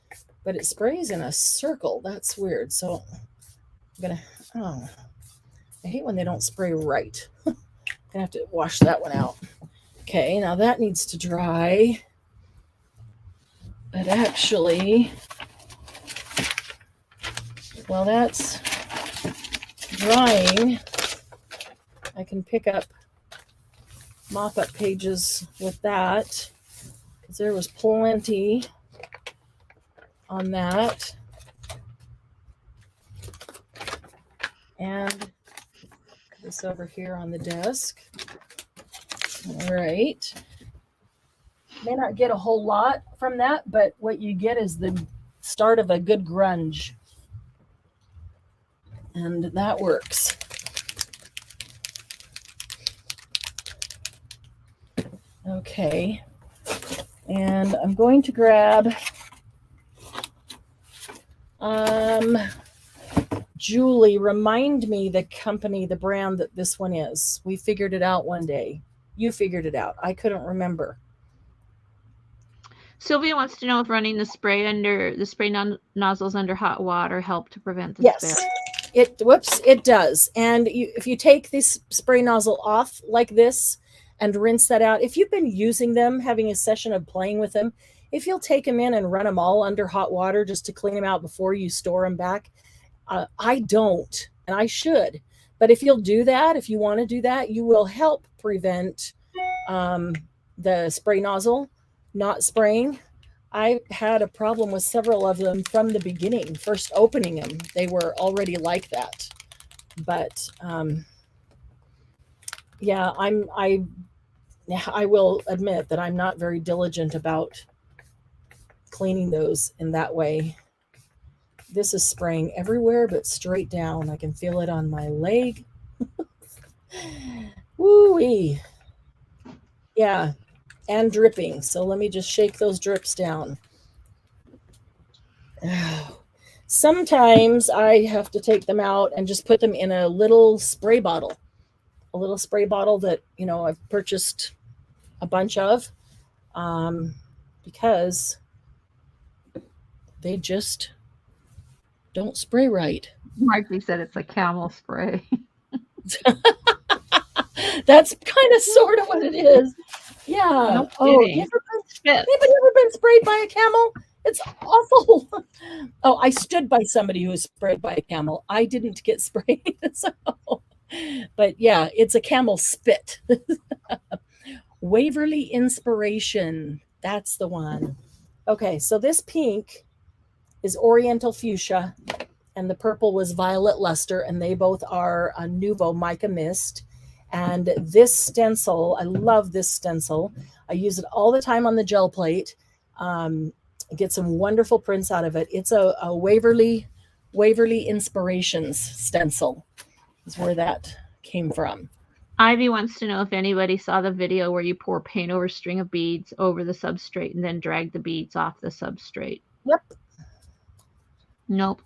But it sprays in a circle. That's weird. So I'm I hate when they don't spray right. I'm gonna have to wash that one out. Okay, now that needs to dry. But actually, while that's drying, I can pick up mop-up pages with that, because there was plenty on that. And this over here on the desk. All right. May not get a whole lot from that, but what you get is the start of a good grunge. And that works. Okay. And I'm going to grab Julie, remind me the company, the brand that this one is. We figured it out one day. You figured it out. I couldn't remember. Sylvia wants to know if running the spray nozzles under hot water help to prevent the spit. It does. And if you take this spray nozzle off like this and rinse that out, if you've been using them, having a session of playing with them, If you'll take them in and run them all under hot water just to clean them out before you store them back, I don't, and I should. But if you'll do that, if you want to do that, you will help prevent the spray nozzle not spraying. I had a problem with several of them from the beginning. First opening them, they were already like that. But yeah, I will admit that I'm not very diligent about cleaning those in that way. This is spraying everywhere but straight down. I can feel it on my leg. Woo-wee. Yeah, and dripping. So let me just shake those drips down. Sometimes I have to take them out and just put them in a little spray bottle. A little spray bottle that, you know, I've purchased a bunch of because they just don't spray right. Margie said it's a camel spray. That's kind of sort of what it is. Yeah. No Oh, kidding. anybody ever been sprayed by a camel? It's awful. Oh, I stood by somebody who was sprayed by a camel. I didn't get sprayed. So, but yeah, it's a camel spit. Waverly Inspiration. That's the one. Okay, so this pink is Oriental Fuchsia, and the purple was Violet Luster, and they both are a Nuvo Mica Mist. And this stencil, I love this stencil. I use it all the time on the gel plate. Get some wonderful prints out of it. It's a Waverly Inspirations stencil is where that came from. Ivy wants to know if anybody saw the video where you pour paint over a string of beads over the substrate and then drag the beads off the substrate. Yep. Nope.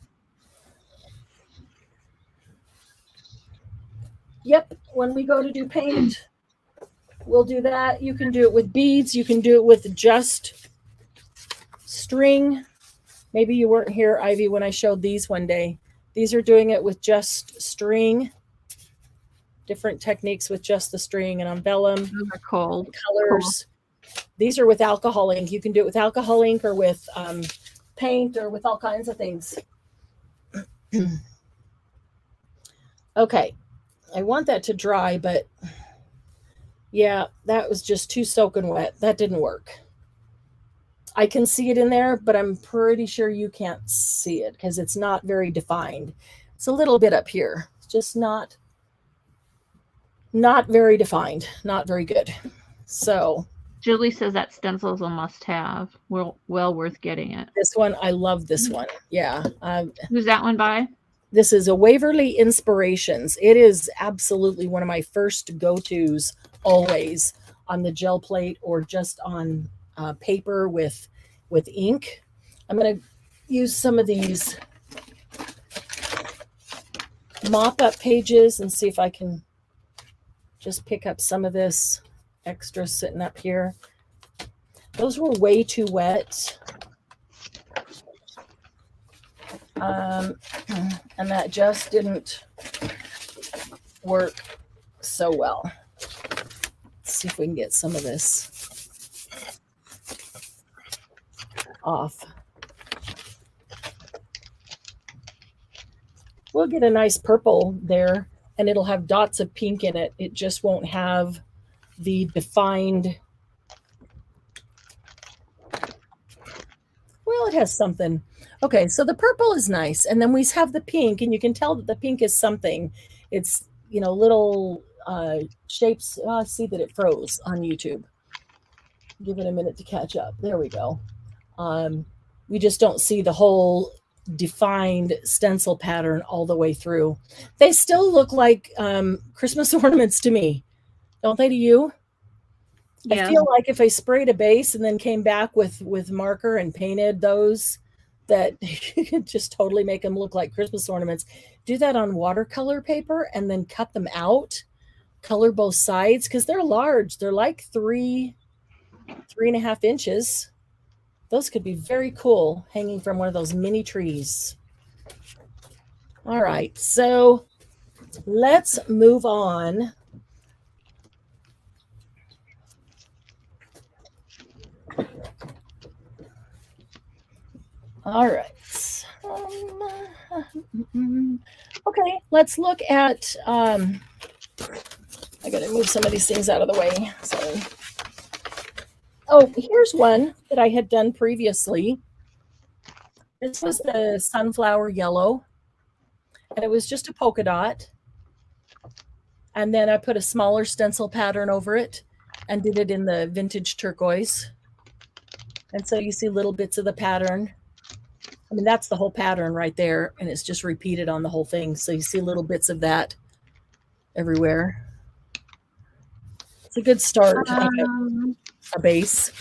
Yep. When we go to do paint, we'll do that. You can do it with beads. You can do it with just string. Maybe you weren't here, Ivy, when I showed these one day. These are doing it with just string. Different techniques with just the string and on vellum. Those are cold. Colors. Cool. These are with alcohol ink. You can do it with alcohol ink or with paint or with all kinds of things. Okay. I want that to dry, but yeah, that was just too soaking wet. That didn't work. I can see it in there, but I'm pretty sure you can't see it because it's not very defined. It's a little bit up here. It's just not very defined, not very good. So Julie says that stencil is a must-have. Well worth getting it. This one, I love this one. Yeah. Who's that one by? This is a Waverly Inspirations. It is absolutely one of my first go-tos always on the gel plate or just on paper with ink. I'm going to use some of these mop-up pages and see if I can just pick up some of this extra sitting up here. Those were way too wet. And that just didn't work so well. Let's see if we can get some of this off. We'll get a nice purple there, and it'll have dots of pink in it. It just won't have the defined. Well, it has something. Okay, so the purple is nice, and then we have the pink, and you can tell that the pink is something. It's, you know, little shapes. Oh, I see that it froze on YouTube. Give it a minute to catch up. There we go. We just don't see the whole defined stencil pattern all the way through. They still look like Christmas ornaments to me, don't they to you? Yeah. I feel like if I sprayed a base and then came back with marker and painted those, that you could just totally make them look like Christmas ornaments. Do that on watercolor paper and then cut them out, color both sides, because they're large. They're like 3.5 inches. Those could be very cool hanging from one of those mini trees. All right, so let's move on. All right. Okay, let's look at, I got to move some of these things out of the way. Sorry. Oh, here's one that I had done previously. This was the sunflower yellow, and it was just a polka dot. And then I put a smaller stencil pattern over it and did it in the vintage turquoise. And so you see little bits of the pattern. I mean, that's the whole pattern right there, and it's just repeated on the whole thing. So you see little bits of that everywhere. It's a good start on a base.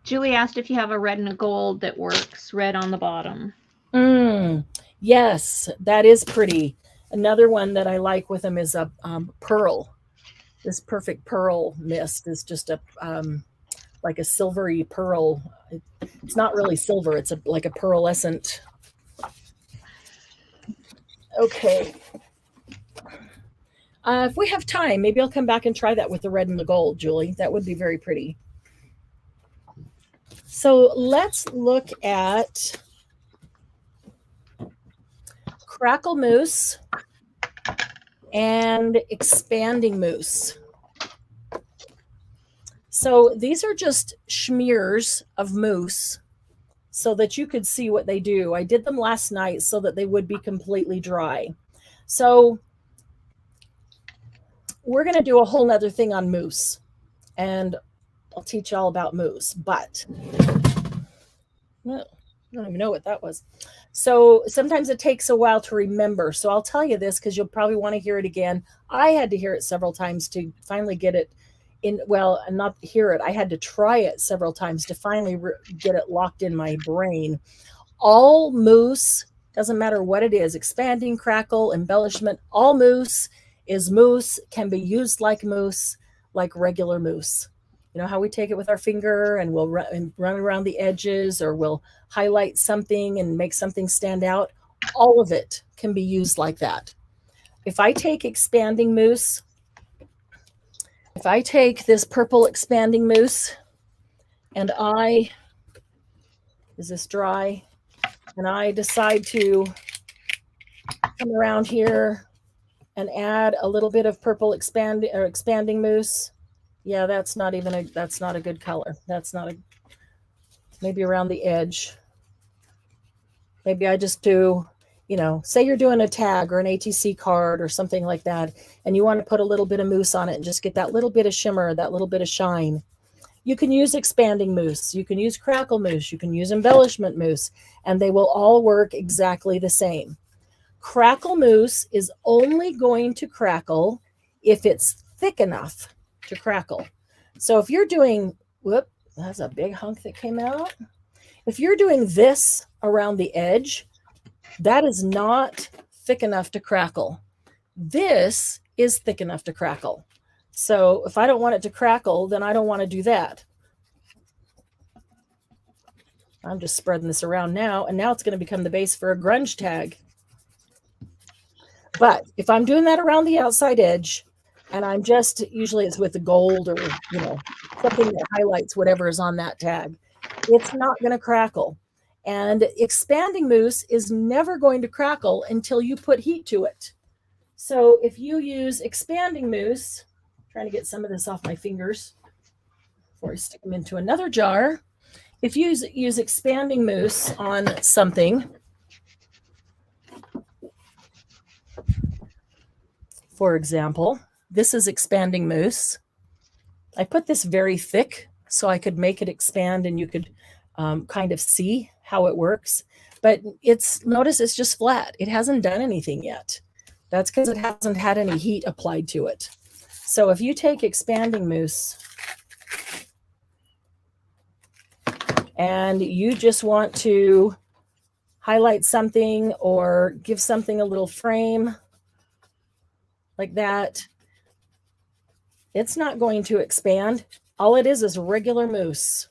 Julie asked if you have a red and a gold that works, red on the bottom. Yes, that is pretty. Another one that I like with them is a pearl. This perfect pearl mist is just a like a silvery pearl. It's not really silver. It's like a pearlescent. Okay. If we have time, maybe I'll come back and try that with the red and the gold, Julie. That would be very pretty. So let's look at Crackle Mousse and Expanding Mousse. So these are just smears of mousse so that you could see what they do. I did them last night so that they would be completely dry. So we're going to do a whole nother thing on mousse, and I'll teach you all about mousse, but no, I don't even know what that was. So sometimes it takes a while to remember. So I'll tell you this because you'll probably want to hear it again. I had to hear it several times to finally get it in, well, and not hear it. I had to try it several times to finally get it locked in my brain. All mousse, doesn't matter what it is, expanding, crackle, embellishment, all mousse is mousse, can be used like mousse, like regular mousse. You know how we take it with our finger and we'll run around the edges, or we'll highlight something and make something stand out? All of it can be used like that. If I take expanding mousse, if I take this purple expanding mousse and is this dry? And I decide to come around here and add a little bit of purple expanding mousse. Yeah, that's not a good color. That's not a, maybe around the edge. Maybe I just do, you know, say you're doing a tag or an ATC card or something like that, and you want to put a little bit of mousse on it and just get that little bit of shimmer, that little bit of shine. You can use expanding mousse. You can use crackle mousse. You can use embellishment mousse, and they will all work exactly the same. Crackle mousse is only going to crackle if it's thick enough to crackle. So if you're doing, whoop, that's a big hunk that came out. If you're doing this around the edge, that is not thick enough to crackle. This is thick enough to crackle. So if I don't want it to crackle, then I don't want to do that. I'm just spreading this around now, and now it's going to become the base for a grunge tag. But if I'm doing that around the outside edge, and I'm just, usually it's with the gold or, you know, something that highlights whatever is on that tag, it's not going to crackle. And expanding mousse is never going to crackle until you put heat to it. So if you use expanding mousse, trying to get some of this off my fingers before I stick them into another jar. If you use expanding mousse on something, for example, this is expanding mousse. I put this very thick so I could make it expand and you could kind of see how it works. But notice it's just flat. It hasn't done anything yet. That's because it hasn't had any heat applied to it. So if you take expanding mousse and you just want to highlight something or give something a little frame like that, it's not going to expand. All it is regular mousse.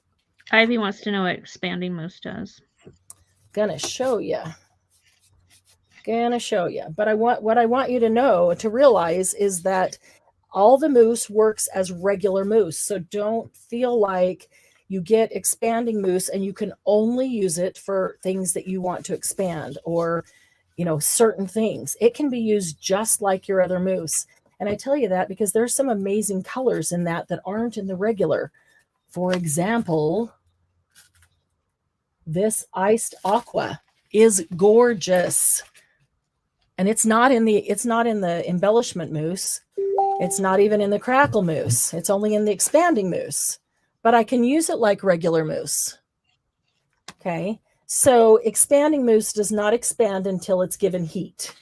Ivy wants to know what expanding mousse does. Gonna show you. But what I want you to know, to realize, is that all the mousse works as regular mousse. So don't feel like you get expanding mousse, and you can only use it for things that you want to expand, or certain things. It can be used just like your other mousse. And I tell you that because there's some amazing colors in that aren't in the regular. For example, this iced aqua is gorgeous. And it's not in the embellishment mousse. It's not even in the crackle mousse. It's only in the expanding mousse. But I can use it like regular mousse. Okay. So expanding mousse does not expand until it's given heat.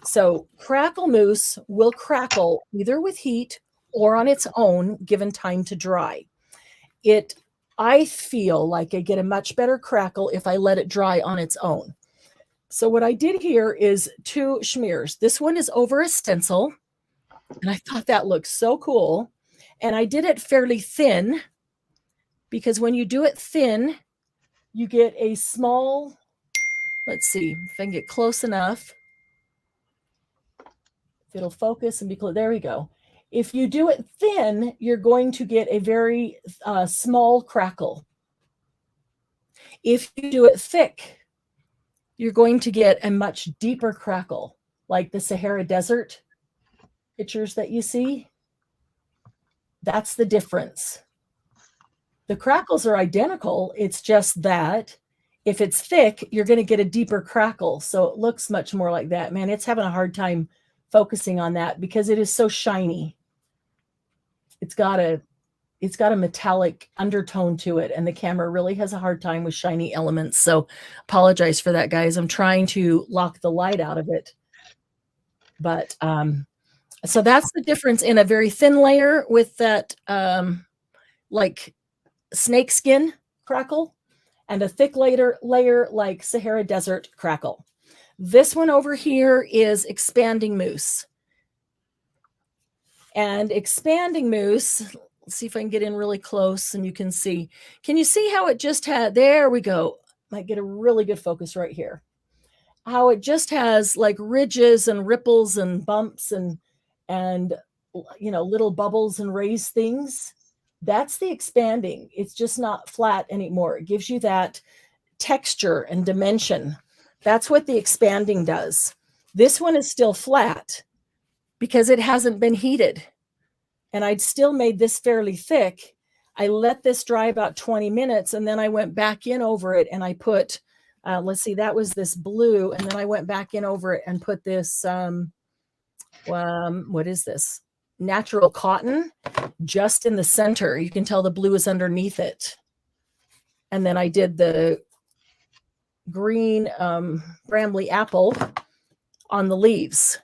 So crackle mousse will crackle either with heat or on its own, given time to dry. I feel like I get a much better crackle if I let it dry on its own. So what I did here is 2 smears. This one is over a stencil, and I thought that looked so cool. And I did it fairly thin, because when you do it thin, you get a small, let's see if I can get close enough. It'll focus and be close. There we go. If you do it thin, you're going to get a very small crackle. If you do it thick, you're going to get a much deeper crackle, like the Sahara Desert pictures that you see. That's the difference. The crackles are identical. It's just that if it's thick, you're going to get a deeper crackle. So it looks much more like that. Man, it's having a hard time focusing on that because it is so shiny. It's got a metallic undertone to it, and the camera really has a hard time with shiny elements. So apologize for that, guys. I'm trying to lock the light out of it. But so that's the difference in a very thin layer with that like snake skin crackle, and a thick layer like Sahara Desert crackle. This one over here is expanding mousse. And expanding mousse, let's see if I can get in really close and you can see. Can you see how it just had, there we go. Might get a really good focus right here. How it just has like ridges and ripples and bumps and little bubbles and raised things. That's the expanding. It's just not flat anymore. It gives you that texture and dimension. That's what the expanding does. This one is still flat because it hasn't been heated. And I'd still made this fairly thick. I let this dry about 20 minutes, and then I went back in over it and I put, let's see, that was this blue. And then I went back in over it and put this, what is this? Natural cotton just in the center. You can tell the blue is underneath it. And then I did the green brambly apple on the leaves.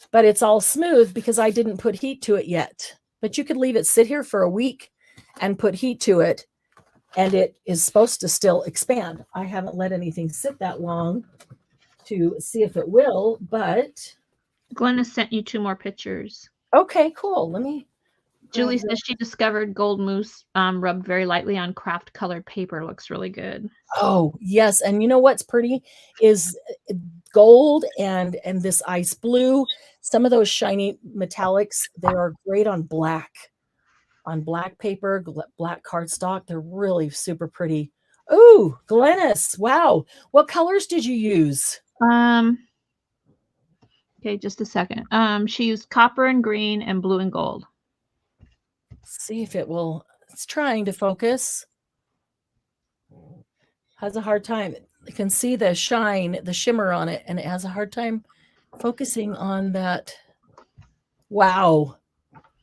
But it's all smooth because I didn't put heat to it yet. But you could leave it sit here for a week and put heat to it, and it is supposed to still expand. I haven't let anything sit that long to see if it will, but... Glenna sent you 2 more pictures. Okay, cool. Let me... Julie says she discovered gold mousse rubbed very lightly on craft colored paper. Looks really good. Oh, yes. And you know what's pretty is gold and this ice blue. Some of those shiny metallics, they are great on black paper, black cardstock. They're really super pretty. Oh, Glennis. Wow. What colors did you use? Okay, just a second. She used copper and green and blue and gold. See if it will. It's trying to focus. Has a hard time. You can see the shine, the shimmer on it, and it has a hard time focusing on that. Wow.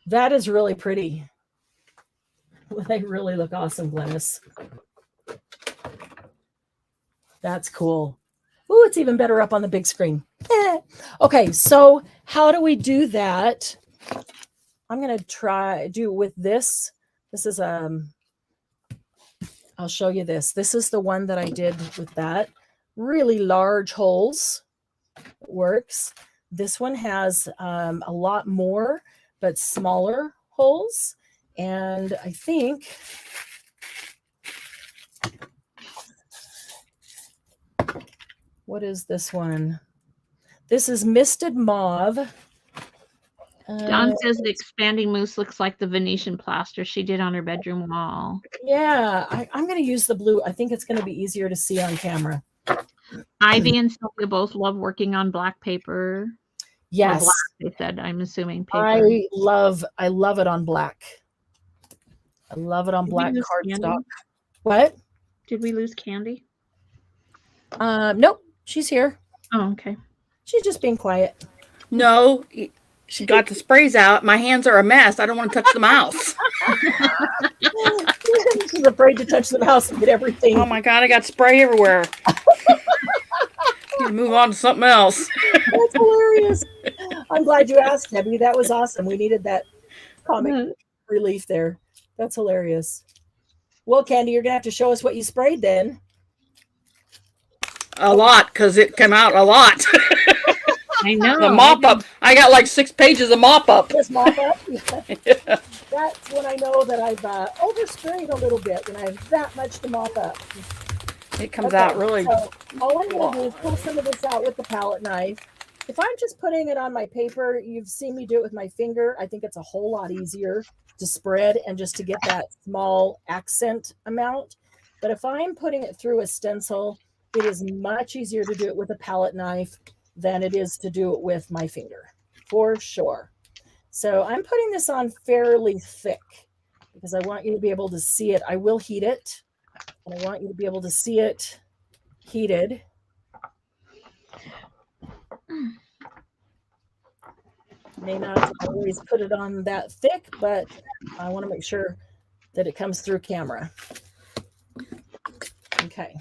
That is really pretty. They really look awesome, Glennis. That's cool. Ooh, it's even better up on the big screen. Okay, so how do we do that? I'm going to do with this. This is, I'll show you this. This is the one that I did with that. Really large holes. It works. This one has a lot more, but smaller holes. And I think what is this one? This is Misted Mauve. Dawn says the expanding mousse looks like the Venetian plaster she did on her bedroom wall. Yeah, I'm going to use the blue. I think it's going to be easier to see on camera. Ivy and Sylvia both love working on black paper. Yes. Or black, they said, I'm assuming paper. I love it on black. I love it on Did black we lose cardstock. Candy? What? Did we lose Candy? Nope, she's here. Oh, okay. She's just being quiet. No, she got the sprays out. My hands are a mess. I don't want to touch the mouse. She's afraid to touch the mouse and get everything. Oh my God, I got spray everywhere. Need to move on to something else. That's hilarious. I'm glad you asked, Debbie. That was awesome. We needed that comic relief there. That's hilarious. Well, Candy, you're going to have to show us what you sprayed then. A lot, because it came out a lot. I know. The mop up. I got like 6 pages of mop up. Just mop up? Yeah. That's when I know that I've oversprayed a little bit, when I have that much to mop up. It comes out really. So all I'm going to do is pull some of this out with the palette knife. If I'm just putting it on my paper, you've seen me do it with my finger. I think it's a whole lot easier to spread and just to get that small accent amount. But if I'm putting it through a stencil, it is much easier to do it with a palette knife than it is to do it with my finger, for sure. So I'm putting this on fairly thick because I want you to be able to see it. I will heat it, and I want you to be able to see it heated. May not always put it on that thick, but I want to make sure that it comes through camera. Okay.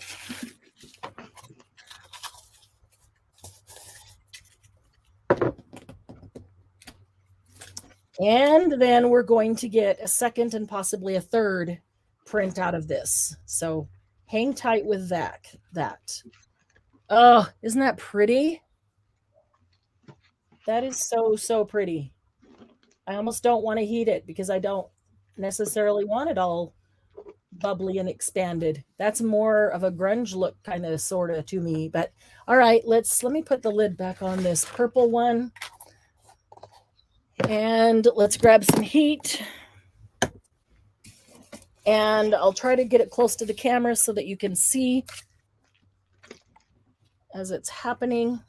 And then we're going to get a second and possibly a third print out of this. So hang tight with that. Oh, isn't that pretty? That is so pretty. I almost don't want to heat it because I don't necessarily want it all bubbly and expanded. That's more of a grunge look kind of sort of to me. But all right, let me put the lid back on this purple one. And let's grab some heat. And I'll try to get it close to the camera so that you can see as it's happening.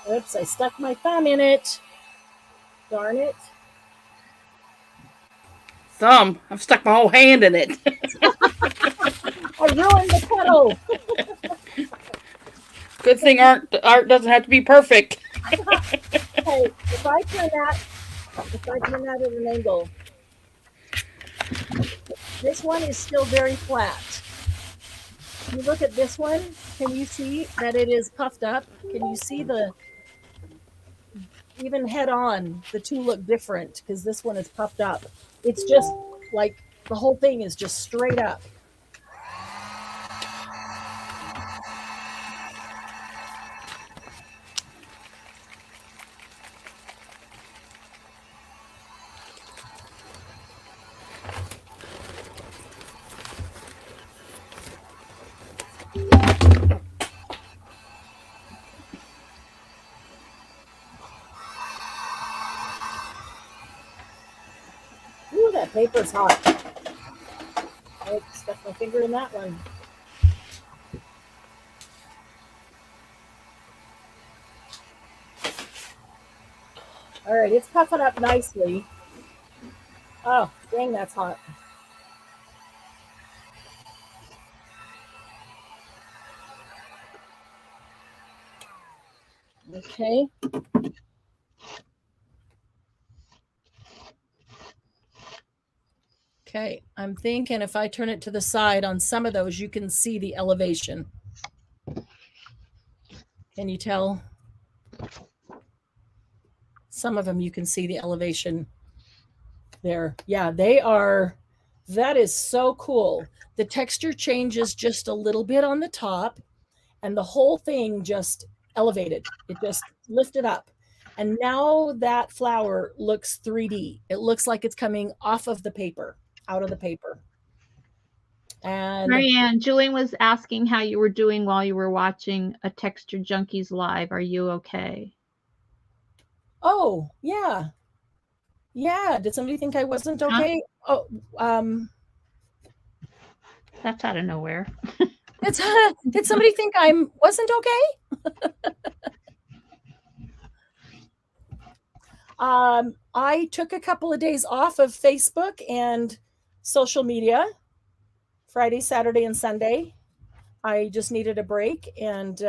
Oops, I stuck my thumb in it. Darn it. Thumb. I've stuck my whole hand in it. I ruined the pedal. Good thing art doesn't have to be perfect. Hey, if I turn that at an angle, this one is still very flat. You look at this one, can you see that it is puffed up? Can you see even head on, the two look different because this one is puffed up. It's just like the whole thing is just straight up. Ooh, that paper's hot. I stuck my finger in that one. All right, it's puffing up nicely. Oh, dang, that's hot. Okay. Okay, I'm thinking if I turn it to the side on some of those, you can see the elevation. Can you tell? Some of them you can see the elevation there. Yeah, they are. That is so cool. The texture changes just a little bit on the top, and the whole thing just elevated. It just lifted up. And now that flower looks 3D. It looks like it's coming off of the paper, out of the paper. And Marianne, Julian was asking how you were doing while you were watching a Texture Junkies live. Are you okay? oh, yeah. Yeah. Did somebody think I wasn't okay? Oh, That's out of nowhere. did somebody think I wasn't okay? I took a couple of days off of Facebook and social media, Friday, Saturday, and Sunday. I just needed a break and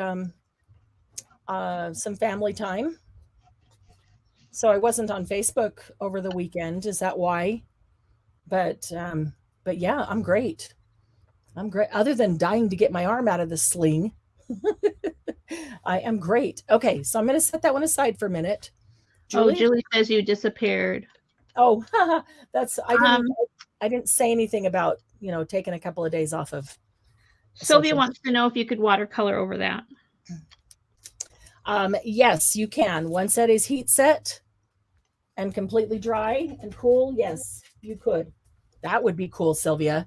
some family time. So I wasn't on Facebook over the weekend. Is that why? But yeah, I'm great. I'm great. Other than dying to get my arm out of the sling, I am great. Okay, so I'm going to set that one aside for a minute. Julie? Oh, Julie says you disappeared. Oh, that's I didn't say anything about, you know, taking a couple of days off of. Sylvia wants to know if you could watercolor over that. Yes, you can. Once that is heat set and completely dry and cool, yes, you could. That would be cool, Sylvia.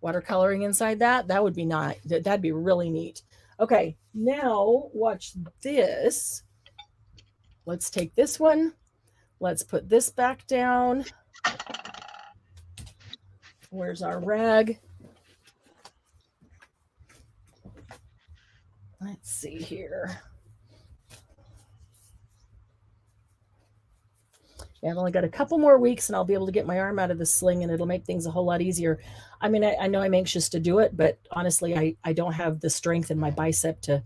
Watercoloring inside that would be nice. That'd be really neat. Okay, now watch this. Let's take this one. Let's put this back down. Where's our rag? Let's see here. Yeah, I've only got a couple more weeks and I'll be able to get my arm out of the sling and it'll make things a whole lot easier. I mean, I know I'm anxious to do it, but honestly, I don't have the strength in my bicep to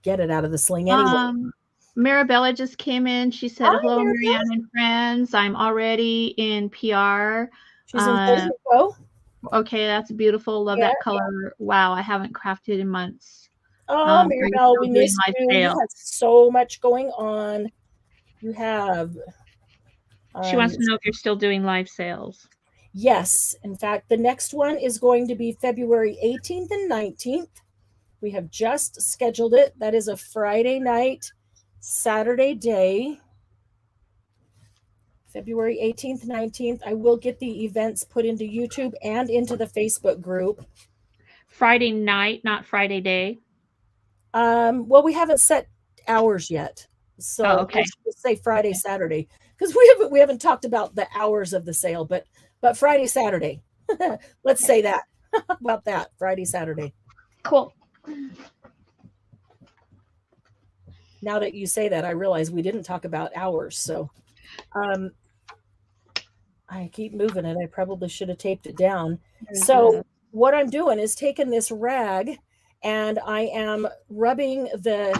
get it out of the sling anyway. Marabella just came in. She said, Hi, hello, Marabella. Marianne and friends. I'm already in PR. She's in Facebook. Okay, that's beautiful. Love that color. Wow, I haven't crafted in months. Oh, Marabella, we missed you. You have so much going on. You have... She wants to know if you're still doing live sales. Yes. In fact, the next one is going to be February 18th and 19th. We have just scheduled it. That is a Friday night, Saturday day. February 18th, 19th. I will get the events put into YouTube and into the Facebook group. Friday night, not Friday day? Well, we haven't set hours yet. So okay. let's just say Friday, Saturday. Because we haven't talked about the hours of the sale, but Friday, Saturday. Let's say that. About that. Friday, Saturday. Cool. Now that you say that, I realize we didn't talk about hours. So I keep moving it. I probably should have taped it down. So what I'm doing is taking this rag and I am rubbing the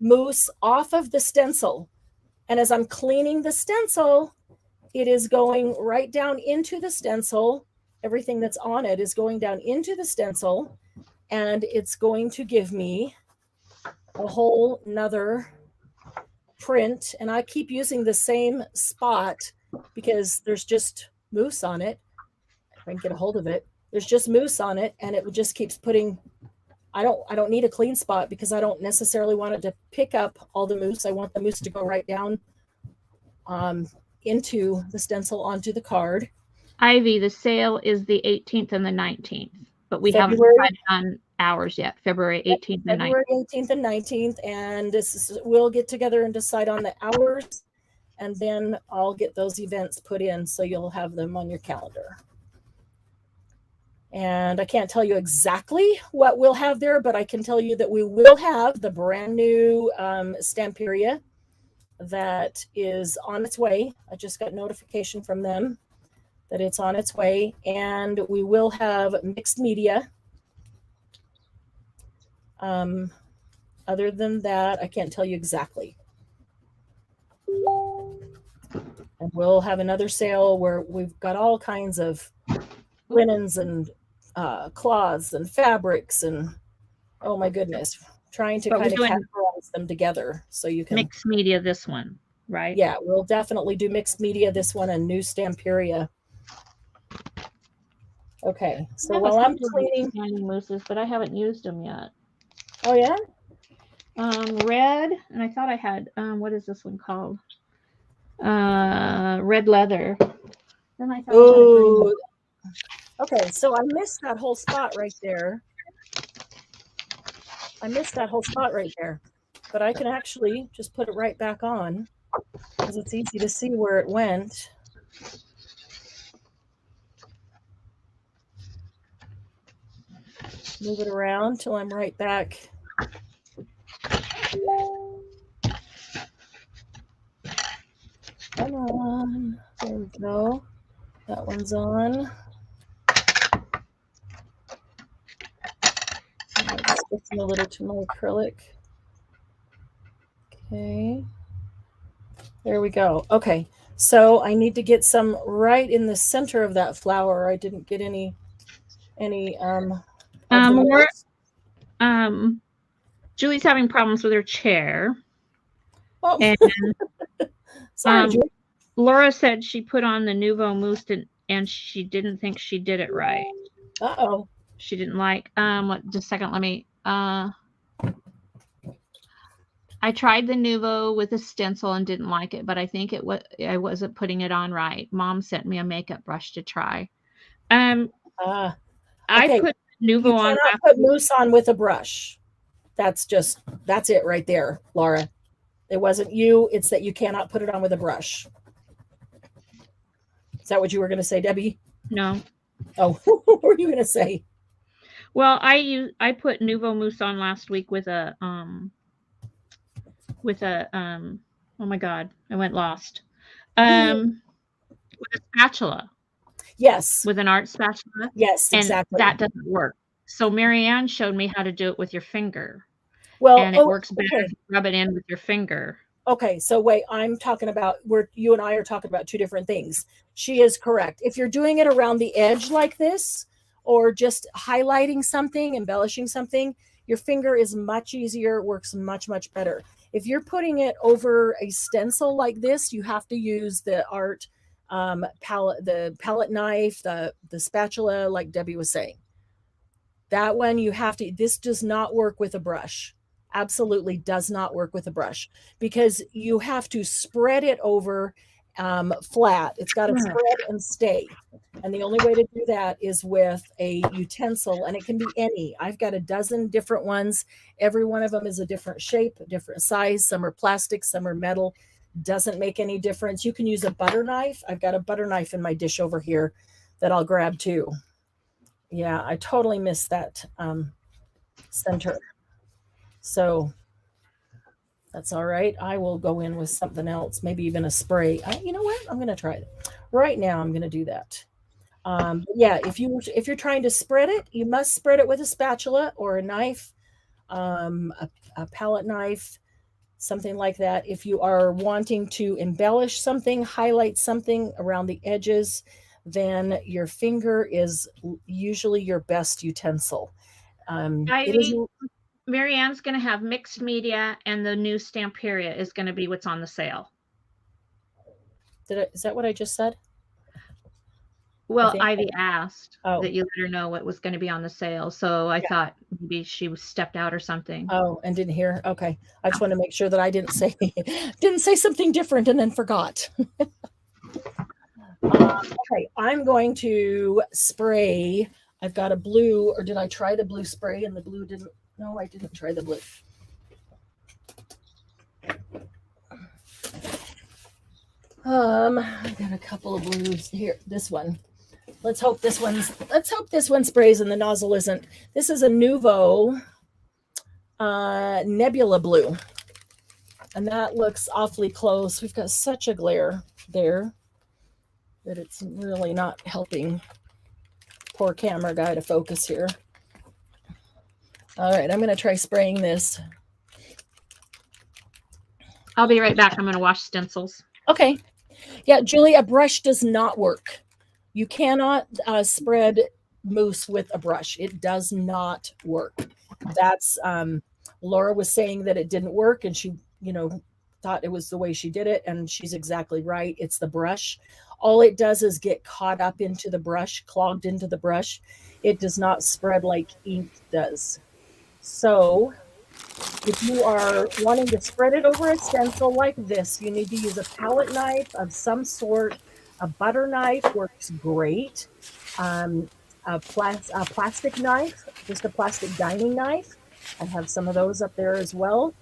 mousse off of the stencil. And as I'm cleaning the stencil, it is going right down into the stencil. Everything that's on it is going down into the stencil, and it's going to give me a whole nother print. And I keep using the same spot because there's just mousse on it. If I can get a hold of it, there's just mousse on it, and it just keeps putting. I don't need a clean spot because I don't necessarily want it to pick up all the mousse. I want the mousse to go right down into the stencil onto the card. Ivy, the sale is the 18th and the 19th, but we haven't decided on hours yet. February 18th and 19th. February 18th and 19th, and we'll get together and decide on the hours, and then I'll get those events put in so you'll have them on your calendar. And I can't tell you exactly what we'll have there, but I can tell you that we will have the brand new Stamperia that is on its way. I just got notification from them that it's on its way. And we will have mixed media. Other than that, I can't tell you exactly. And we'll have another sale where we've got all kinds of linens and cloths and fabrics and oh my goodness, trying to kind of categorize them together so you can mixed media this one, right? Yeah, we'll definitely do mixed media this one and new Stamperia. Okay, so while I'm cleaning mousses, but I haven't used them yet. Oh yeah, red, and I thought I had what is this one called? Red leather. Then I thought Okay, so I missed that whole spot right there. But I can actually just put it right back on because it's easy to see where it went. Move it around till I'm right back. Come on. There we go. That one's on. Just fixing a little to my acrylic. Okay. There we go. Okay. So I need to get some right in the center of that flower. I didn't get any Laura, Julie's having problems with her chair. Oh. And sorry, Julie. Laura said she put on the Nouveau Mousse and she didn't think she did it right. Uh-oh. She didn't like just a second, let me I tried the Nouveau with a stencil and didn't like it, but I think I wasn't putting it on right. Mom sent me a makeup brush to try. Okay. I put Nouveau on. You cannot put mousse on with a brush. That's it right there, Laura. It wasn't you. It's that you cannot put it on with a brush. Is that what you were going to say, Debbie? No. Oh, what were you going to say? Well, I put Nouveau Mousse on last week with a oh my God, I went lost. With a spatula. Yes. With an art spatula. Yes, exactly. And that doesn't work. So Marianne showed me how to do it with your finger. Well, and it works better if you rub it in with your finger. Okay, so wait, I'm talking about you and I are talking about two different things. She is correct. If you're doing it around the edge like this, or just highlighting something, embellishing something, your finger is much easier, works much, much better. If you're putting it over a stencil like this, you have to use the art palette, the palette knife, the spatula, like Debbie was saying. That one you have to, this does not work with a brush. Absolutely does not work with a brush because you have to spread it over flat. It's got to spread and stay. And the only way to do that is with a utensil, and it can be any. I've got a dozen different ones. Every one of them is a different shape, different size. Some are plastic, some are metal. Doesn't make any difference. You can use a butter knife. I've got a butter knife in my dish over here that I'll grab too. Yeah, I totally missed that center. So that's all right. I will go in with something else, maybe even a spray. You know what? I'm going to try it. Right now, I'm going to do that. Yeah, if you're trying to spread it, you must spread it with a spatula or a knife, a palette knife, something like that. If you are wanting to embellish something, highlight something around the edges, then your finger is usually your best utensil. Marianne's going to have mixed media, and the new Stamperia is going to be what's on the sale. Is that what I just said? Well, Ivy asked that you let her know what was going to be on the sale. So I thought maybe she was stepped out or something. Oh, and didn't hear. Okay. I just want to make sure that I didn't say something different and then forgot. Okay. I'm going to spray. I've got a blue, or did I try the blue spray and the blue didn't? No, I didn't try the blue. I got a couple of blues here. This one. Let's hope this one sprays and the nozzle isn't. This is a Nouveau Nebula Blue. And that looks awfully close. We've got such a glare there that it's really not helping poor camera guy to focus here. All right, I'm going to try spraying this. I'll be right back. I'm going to wash stencils. Okay. Yeah, Julie, a brush does not work. You cannot spread mousse with a brush. It does not work. That's Laura was saying that it didn't work, and she, thought it was the way she did it, and she's exactly right. It's the brush. All it does is get caught up into the brush, clogged into the brush. It does not spread like ink does. So if you are wanting to spread it over a stencil like this, you need to use a palette knife of some sort. A butter knife works great. a plastic knife, just a plastic dining knife. I have some of those up there as well.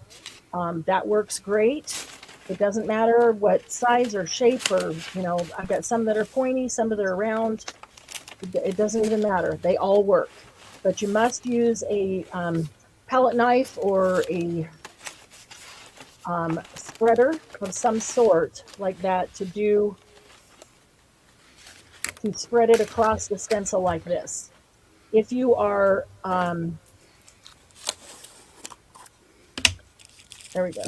That works great. It doesn't matter what size or shape, or, I've got some that are pointy, some that are round. It doesn't even matter. They all work. But you must use a palette knife or a spreader of some sort like that to spread it across the stencil like this. If you are, there we go.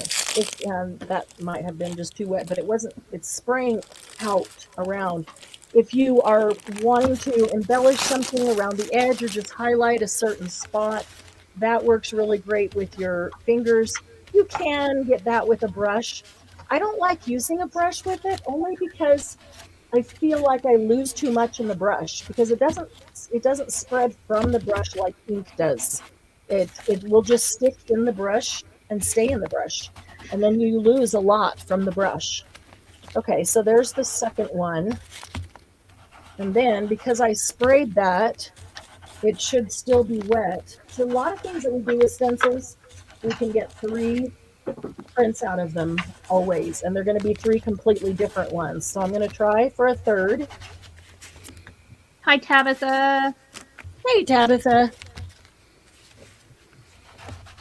That might have been just too wet, but it wasn't. It's spraying out around. If you are wanting to embellish something around the edge or just highlight a certain spot, that works really great with your fingers. You can get that with a brush. I don't like using a brush with it, only because I feel like I lose too much in the brush, because it doesn't spread from the brush like ink does. It will just stick in the brush and stay in the brush, and then you lose a lot from the brush. Okay, so there's the second one. And then, because I sprayed that, it should still be wet. So a lot of things that we do with stencils, we can get 3 prints out of them always, and they're going to be 3 completely different ones. So I'm going to try for a third. Hi, Tabitha. Hey, Tabitha.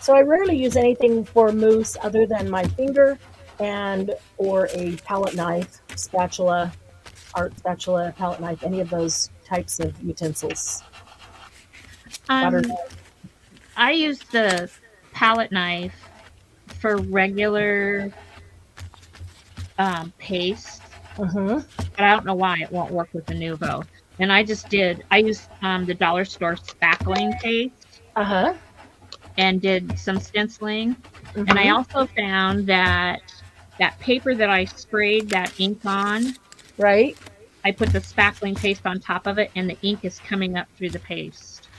So I rarely use anything for mousse other than my finger or a palette knife, spatula, art spatula, palette knife, any of those types of utensils. I use the palette knife for regular paste, but I don't know why it won't work with the Nuvo. And I used the dollar store spackling paste and did some stenciling. And I also found that paper that I sprayed that ink on, right? I put the spackling paste on top of it, and the ink is coming up through the paste.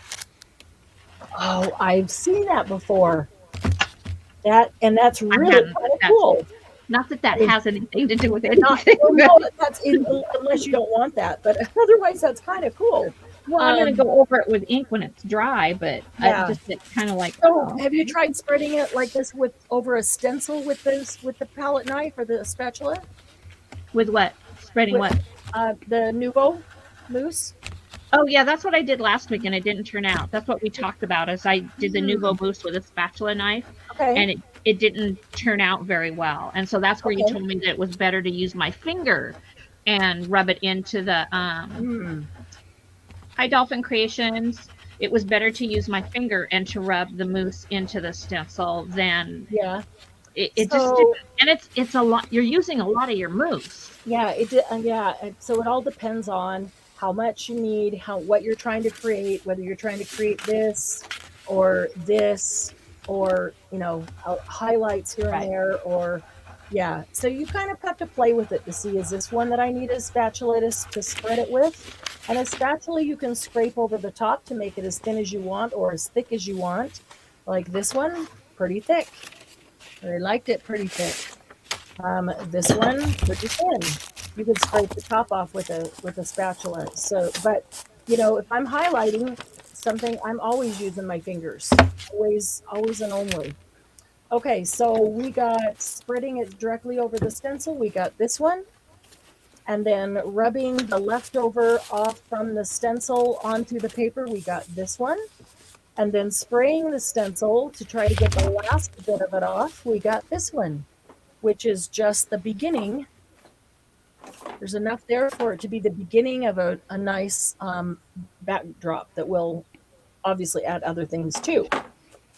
Oh, I've seen that before. That's really kind of cool. Not that has anything to do with anything. Unless you don't want that, but otherwise that's kind of cool. Well, I'm going to go over it with ink when it's dry, but it's kind of like. So, have you tried spreading it like this over a stencil with the palette knife or the spatula? With what? Spreading what? The Nuvo mousse. Oh yeah, that's what I did last week, and it didn't turn out. That's what we talked about. As I did the Nuvo mousse with a spatula knife, and it didn't turn out very well. And so that's where you told me that it was better to use my finger and rub it into the Hi Dolphin Creations. It was better to use my finger and to rub the mousse into the stencil than it just didn't. And it's a lot. You're using a lot of your mousse. Yeah, so it all depends on how much you need, what you're trying to create, whether you're trying to create this, or highlights here and there, or so you kind of have to play with it to see, is this one that I need a spatula to spread it with? And a spatula you can scrape over the top to make it as thin as you want or as thick as you want. Like this one, pretty thick. I liked it pretty thick. This one, pretty thin. You could scrape the top off with a spatula. So, but if I'm highlighting something, I'm always using my fingers. Always and only. Okay, so we got spreading it directly over the stencil. We got this one. And then rubbing the leftover off from the stencil onto the paper, we got this one. And then spraying the stencil to try to get the last bit of it off, we got this one, which is just the beginning. There's enough there for it to be the beginning of a nice backdrop that will obviously add other things too.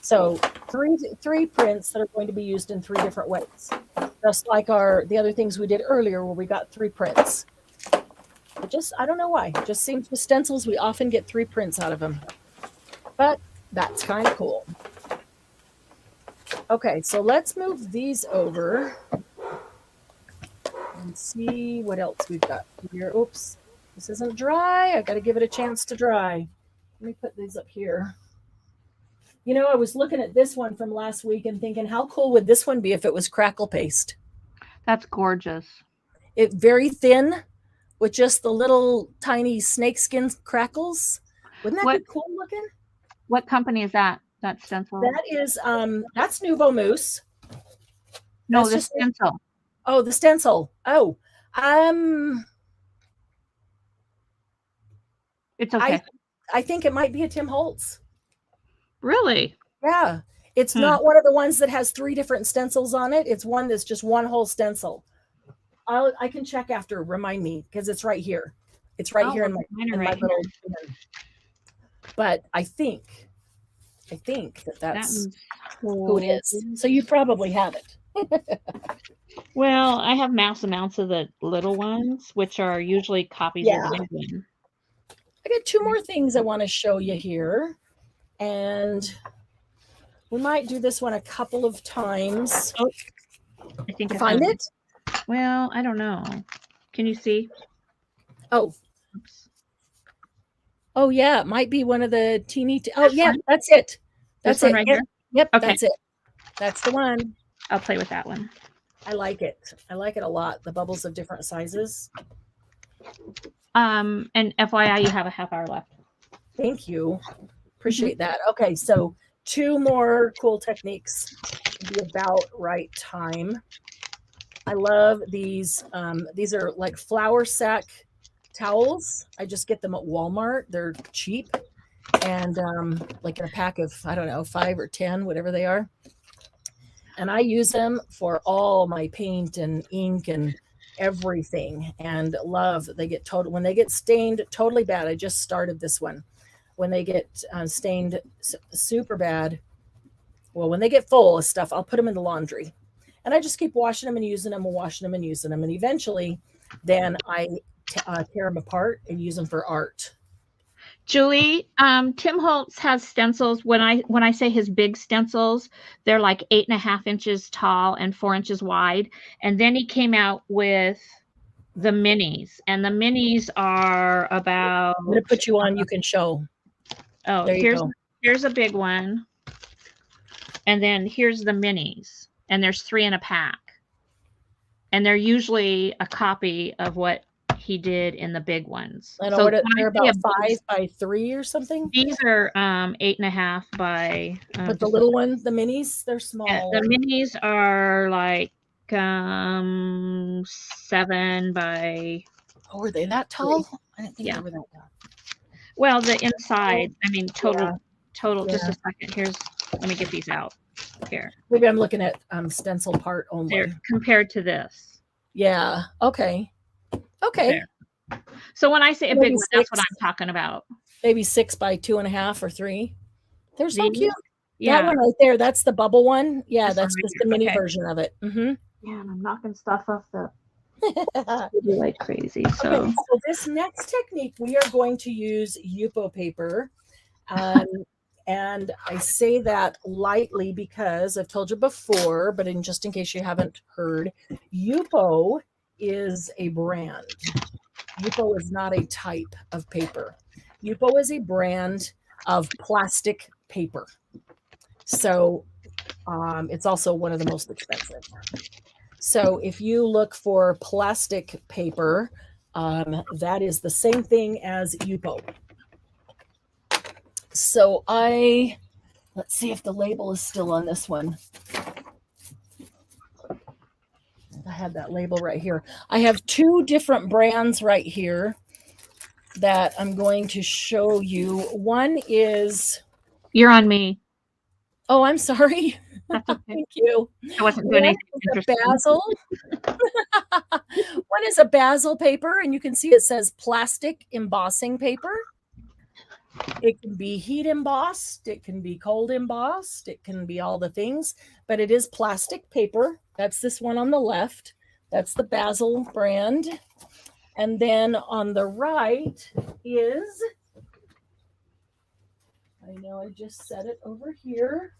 So three prints that are going to be used in 3 different ways. Just like the other things we did earlier where we got 3 prints. I don't know why. It just seems with stencils we often get 3 prints out of them. But that's kind of cool. Okay, so let's move these over and see what else we've got here. Oops, this isn't dry. I got to give it a chance to dry. Let me put these up here. I was looking at this one from last week and thinking, how cool would this one be if it was crackle paste? That's gorgeous. It's very thin with just the little tiny snakeskin crackles. Wouldn't that What be cool looking? what company is that? That stencil? That is that's Nuvo Mousse. No, That's the just stencil. oh, the stencil. Oh, It's okay. I think it might be a Tim Holtz. Really? Yeah. It's not one of the ones that has 3 different stencils on it. It's one that's just one whole stencil. I can check after. Remind me, because it's right here. It's right here in my little. But I think that's who it is. So you probably have it. Well, I have mass amounts of the little ones, which are usually copies of the big one. I got 2 more things I want to show you here. And we might do this one a couple of times. Oh, I think I find it. Well, I don't know. Can you see? Oh. Oops. Oh, yeah. It might be one of the teeny. Oh, yeah. That's it. That's this it. One right here? Yep. Okay. That's it. That's the one. I'll play with that one. I like it. I like it a lot. The bubbles of different sizes. And FYI, you have a half hour left. Thank you. Appreciate that. Okay. So 2 more cool techniques should be about right time. I love these. These are like flour sack towels. I just get them at Walmart. They're cheap. And like in a pack of, I don't know, 5 or 10, whatever they are. And I use them for all my paint and ink and everything. And love that they get when they get stained totally bad. I just started this one. When they get stained super bad, well, when they get full of stuff, I'll put them in the laundry. And I just keep washing them and using them and washing them and using them. And eventually, then I tear them apart and use them for art. Julie, Tim Holtz has stencils. When I say his big stencils, they're like 8.5 inches tall and 4 inches wide. And then he came out with the minis, and the minis are about. I'm going to put you on. You can show. Oh, here's a big one, and then here's the minis, and there's 3 in a pack, and they're usually a copy of what he did in the big ones. I know so they're about 5 by 3 or something. These are 8.5 by. But the little ones, the minis, they're small. Yeah, the minis are like 7 by. Oh, are they that tall? I didn't think they were that tall. Well, the inside. I mean, total. Yeah. Just a second. Let me get these out. Here. Maybe I'm looking at stencil part only. They're compared to this. Yeah. Okay. Okay. There. So when I say a big one, that's what I'm talking about. Maybe 6 by 2.5 or 3. They're so cute. Yeah. That one right there. That's the bubble one. Yeah, that's just the mini version of it. Mm-hmm. Yeah, and I'm knocking stuff off the like crazy. So. Okay, so this next technique, we are going to use Yupo paper. And I say that lightly because I've told you before, but just in case you haven't heard, Yupo is a brand. Yupo is not a type of paper. Yupo is a brand of plastic paper. So it's also one of the most expensive. So if you look for plastic paper, that is the same thing as Yupo. So let's see if the label is still on this one. I have that label right here. I have 2 different brands right here that I'm going to show you. One is... You're on me. Oh, I'm sorry. That's okay. Thank you. I wasn't doing anything interesting. Basil. One is a basil paper, and you can see it says plastic embossing paper. It can be heat embossed. It can be cold embossed. It can be all the things, but it is plastic paper. That's this one on the left. That's the Basil brand. And then on the right is, I know I just said it over here,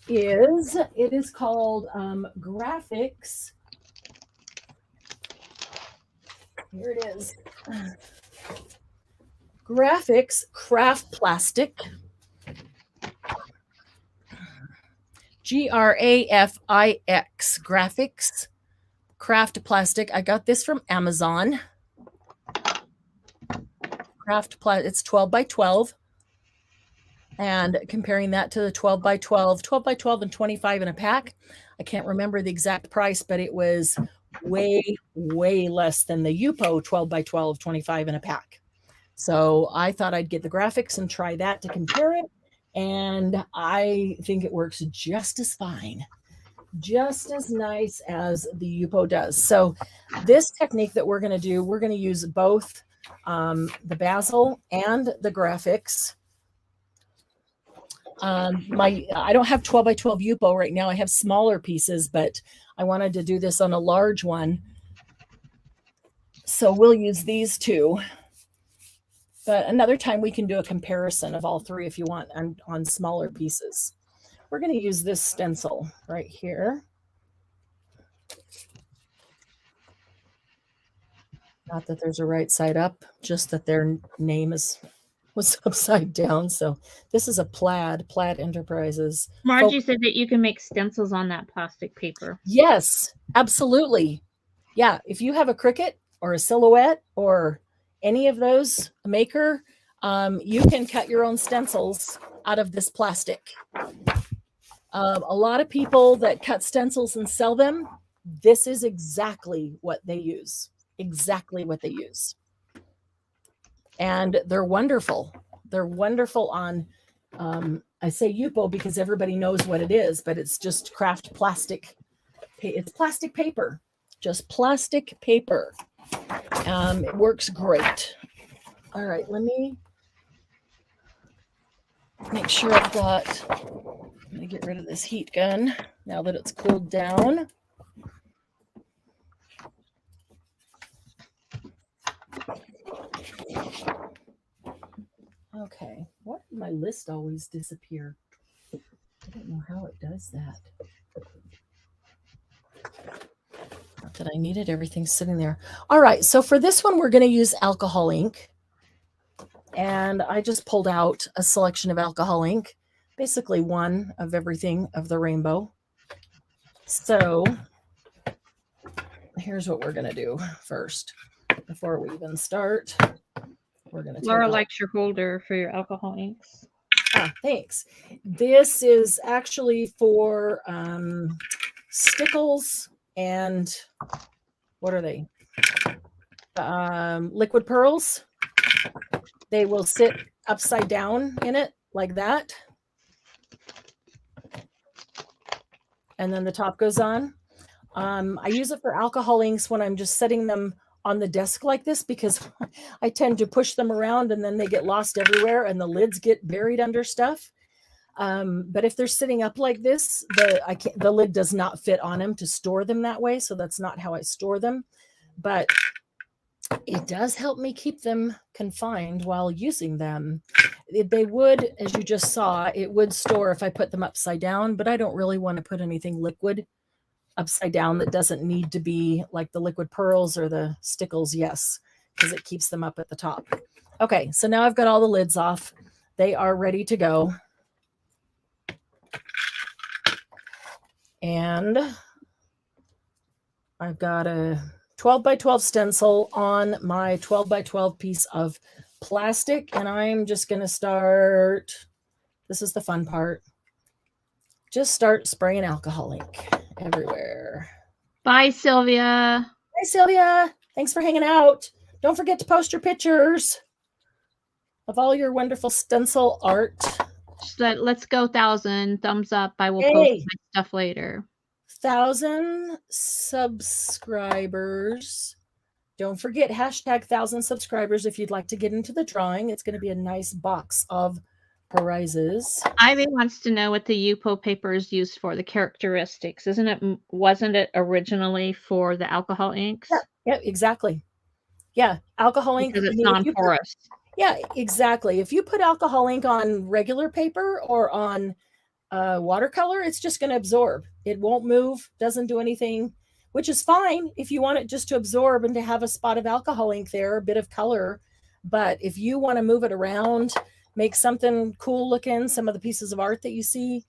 it is called Graphics. Here it is. Graphics Craft Plastic. Grafix. Graphics Craft Plastic. I got this from Amazon. It's 12 by 12. And comparing that to the 12 by 12, 12 by 12 and 25 in a pack. I can't remember the exact price, but it was way, way less than the Yupo 12 by 12, 25 in a pack. So I thought I'd get the graphics and try that to compare it. And I think it works just as fine, just as nice as the Yupo does. So this technique that we're going to do, we're going to use both the basil and the graphics. I don't have 12 by 12 Yupo right now. I have smaller pieces, but I wanted to do this on a large one. So we'll use these two. But another time we can do a comparison of all three if you want on smaller pieces. We're going to use this stencil right here. Not that there's a right side up, just that their name was upside down. So this is a Plaid Enterprises. Margie said that you can make stencils on that plastic paper. Yes, absolutely. Yeah, if you have a Cricut or a Silhouette or any of those, a maker, you can cut your own stencils out of this plastic. A lot of people that cut stencils and sell them, this is exactly what they use. Exactly what they use. And they're wonderful. They're wonderful on, I say Yupo because everybody knows what it is, but it's just craft plastic. It's plastic paper, just plastic paper. It works great. All right, let me make sure I'm going to get rid of this heat gun now that it's cooled down. Okay, why did my list always disappear? I don't know how it does that. Not that I needed everything sitting there. All right, so for this one, we're going to use alcohol ink. And I just pulled out a selection of alcohol ink, basically one of everything of the rainbow. So here's what we're going to do first. Before we even start, we're going to Laura likes your holder for your alcohol inks. Ah, thanks. This is actually for stickles and what are they? Liquid pearls. They will sit upside down in it like that. And then the top goes on. I use it for alcohol inks when I'm just setting them on the desk like this because I tend to push them around and then they get lost everywhere and the lids get buried under stuff. But if they're sitting up like this, the lid does not fit on them to store them that way. So that's not how I store them. But it does help me keep them confined while using them. They would, as you just saw, it would store if I put them upside down, but I don't really want to put anything liquid upside down that doesn't need to be like the liquid pearls or the stickles. Yes, because it keeps them up at the top. Okay, so now I've got all the lids off. They are ready to go. And I've got a 12 by 12 stencil on my 12 by 12 piece of plastic. And I'm just going to start, this is the fun part, just start spraying alcohol ink everywhere. Bye, Sylvia. Hi, Sylvia. Thanks for hanging out. Don't forget to post your pictures of all your wonderful stencil art. Let's go 1,000 thumbs up. I will Hey. post my stuff later. 1,000 subscribers. Don't forget hashtag 1,000 subscribers if you'd like to get into the drawing. It's going to be a nice box of prizes. Ivy wants to know what the Yupo paper is used for, the characteristics. Wasn't it originally for the alcohol inks? Yeah, exactly. Yeah, alcohol ink. Because it's non-porous. Yeah, exactly. If you put alcohol ink on regular paper or on watercolor, it's just going to absorb. It won't move, doesn't do anything, which is fine if you want it just to absorb and to have a spot of alcohol ink there, a bit of color. But if you want to move it around, make something cool looking, some of the pieces of art that you see,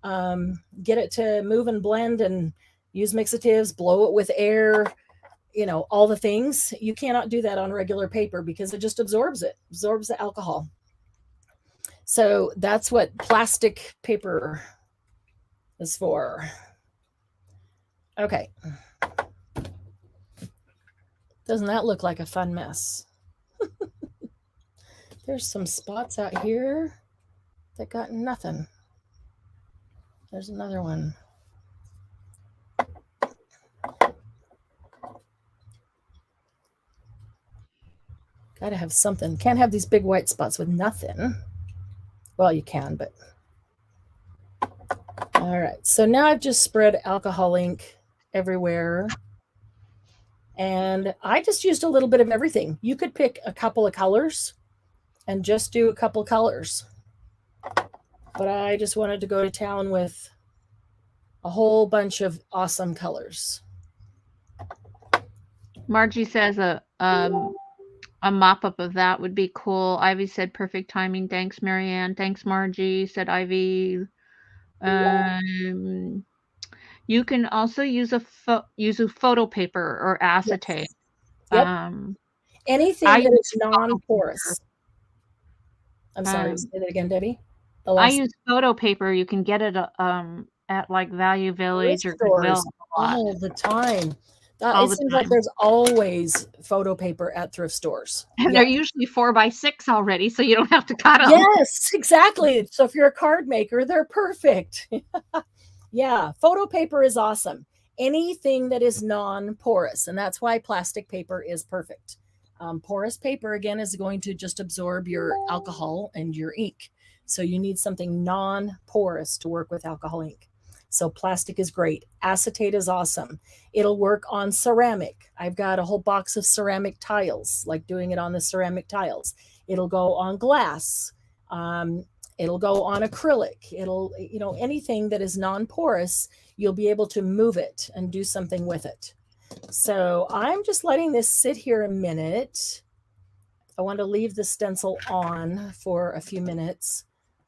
get it to move and blend and use mixatives, blow it with air. all the things. You cannot do that on regular paper because it just absorbs the alcohol. So that's what plastic paper is for. Okay. Doesn't that look like a fun mess? There's some spots out here that got nothing. There's another one. Gotta have something. Can't have these big white spots with nothing. Well, you can, but. All right, so now I've just spread alcohol ink everywhere. And I just used a little bit of everything. You could pick a couple of colors and just do a couple colors. But I just wanted to go to town with a whole bunch of awesome colors. Margie says a mop-up of that would be cool. Ivy said perfect timing. Thanks, Marianne. Thanks, Margie, said Ivy. You can also use a photo paper or acetate. Yes. Yep. Anything that is non-porous. I'm sorry, say that again, Debbie. I use photo paper. You can get it at like Value Village or Goodwill all the time. It seems like there's always photo paper at thrift stores. And they're usually 4x6 already, so you don't have to cut them. Yes, exactly. So if you're a card maker, they're perfect. Yeah, photo paper is awesome. Anything that is non-porous, and that's why plastic paper is perfect. Porous paper, again, is going to just absorb your alcohol and your ink. So you need something non-porous to work with alcohol ink. So plastic is great. Acetate is awesome. It'll work on ceramic. I've got a whole box of ceramic tiles, like doing it on the ceramic tiles. It'll go on glass. It'll go on acrylic. It'll, anything that is non-porous, you'll be able to move it and do something with it. So I'm just letting this sit here a minute. I want to leave the stencil on for a few minutes.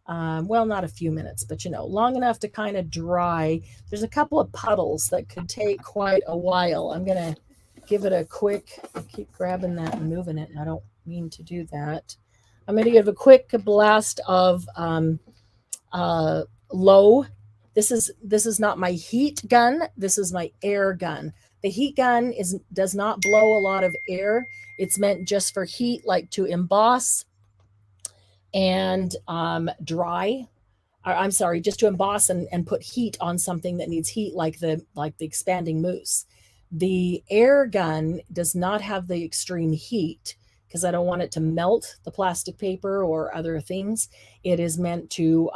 Well, not a few minutes, but long enough to kind of dry. There's a couple of puddles that could take quite a while. I'm going to give it a quick, I keep grabbing that and moving it, and I don't mean to do that. I'm going to give a quick blast of low. This is not my heat gun. This is my air gun. The heat gun does not blow a lot of air. It's meant just for heat, like to emboss and dry. I'm sorry, just to emboss and put heat on something that needs heat, like the expanding mousse. The air gun does not have the extreme heat because I don't want it to melt the plastic paper or other things. It is meant to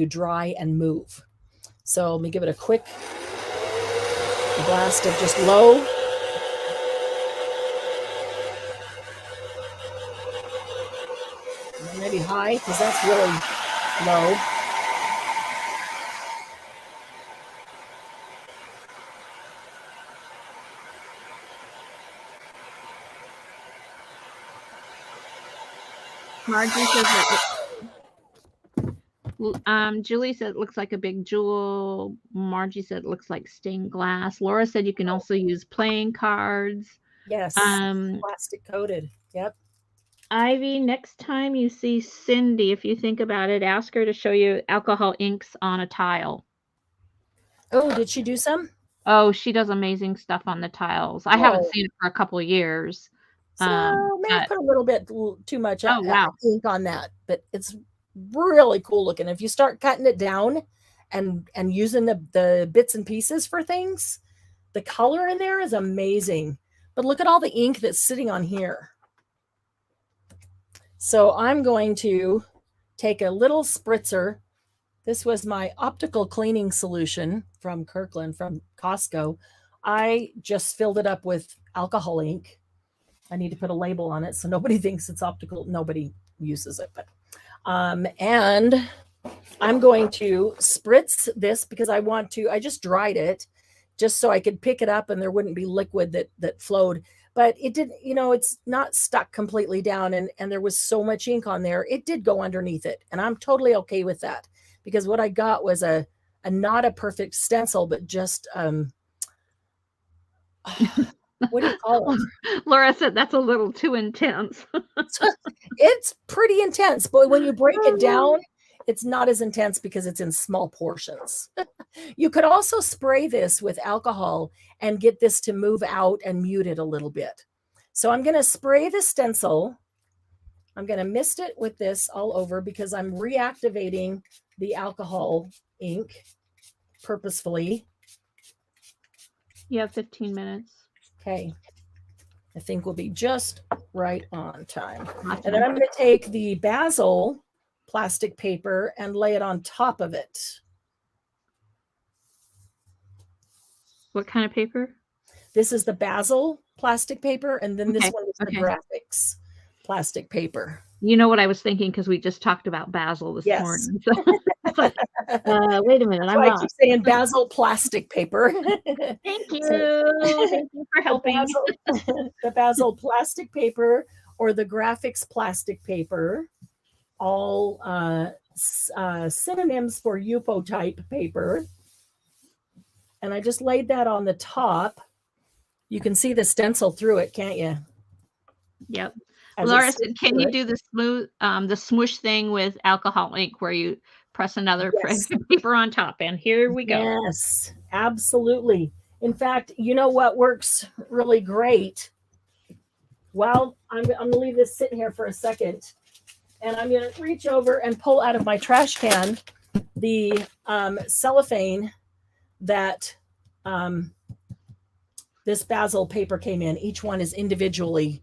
dry and move. So let me give it a quick blast of just low. Maybe high, because that's really low. Margie says Julie said it looks like a big jewel. Margie said it looks like stained glass. Laura said you can also use playing cards. Yes, plastic coated. Yep. Ivy, next time you see Cindy, if you think about it, ask her to show you alcohol inks on a tile. Oh, did she do some? Oh, she does amazing stuff on the tiles. I haven't seen it for a couple of years. So may have put a little bit too much ink on that, but it's really cool looking. If you start cutting it down and using the bits and pieces for things, the color in there is amazing. But look at all the ink that's sitting on here. So I'm going to take a little spritzer. This was my optical cleaning solution from Kirkland, from Costco. I just filled it up with alcohol ink. I need to put a label on it so nobody thinks it's optical. Nobody uses it, but and I'm going to spritz this because I just dried it just so I could pick it up and there wouldn't be liquid that flowed. But it did, it's not stuck completely down, and there was so much ink on there. It did go underneath it, and I'm totally okay with that because what I got was a not a perfect stencil, but just What do you call it? Laura said that's a little too intense. It's pretty intense, but when you break it down, it's not as intense because it's in small portions. You could also spray this with alcohol and get this to move out and mute it a little bit. So I'm going to spray the stencil. I'm going to mist it with this all over because I'm reactivating the alcohol ink purposefully. You have 15 minutes. Okay. I think we'll be just right on time. Awesome. And then I'm going to take the basil plastic paper and lay it on top of it. What kind of paper? This is the basil plastic paper, and then this Okay, one is the okay. graphics plastic paper. You know what I was thinking because we just talked about basil this Yes. morning. So it's like, wait a minute, So I'm I lost. keep saying basil plastic paper. Thank you. So- Thank you for helping. the basil plastic paper or the graphics plastic paper, all synonyms for Yupo type paper. And I just laid that on the top. You can see the stencil through it, can't you? Yep. As it Laura sits said, can through you it. do the smoosh thing with alcohol ink where you press another Yes. paper on top? And here we go. Yes, absolutely. In fact, you know what works really great? Well, I'm going to leave this sitting here for a second. And I'm going to reach over and pull out of my trash can the cellophane that this basil paper came in. Each one is individually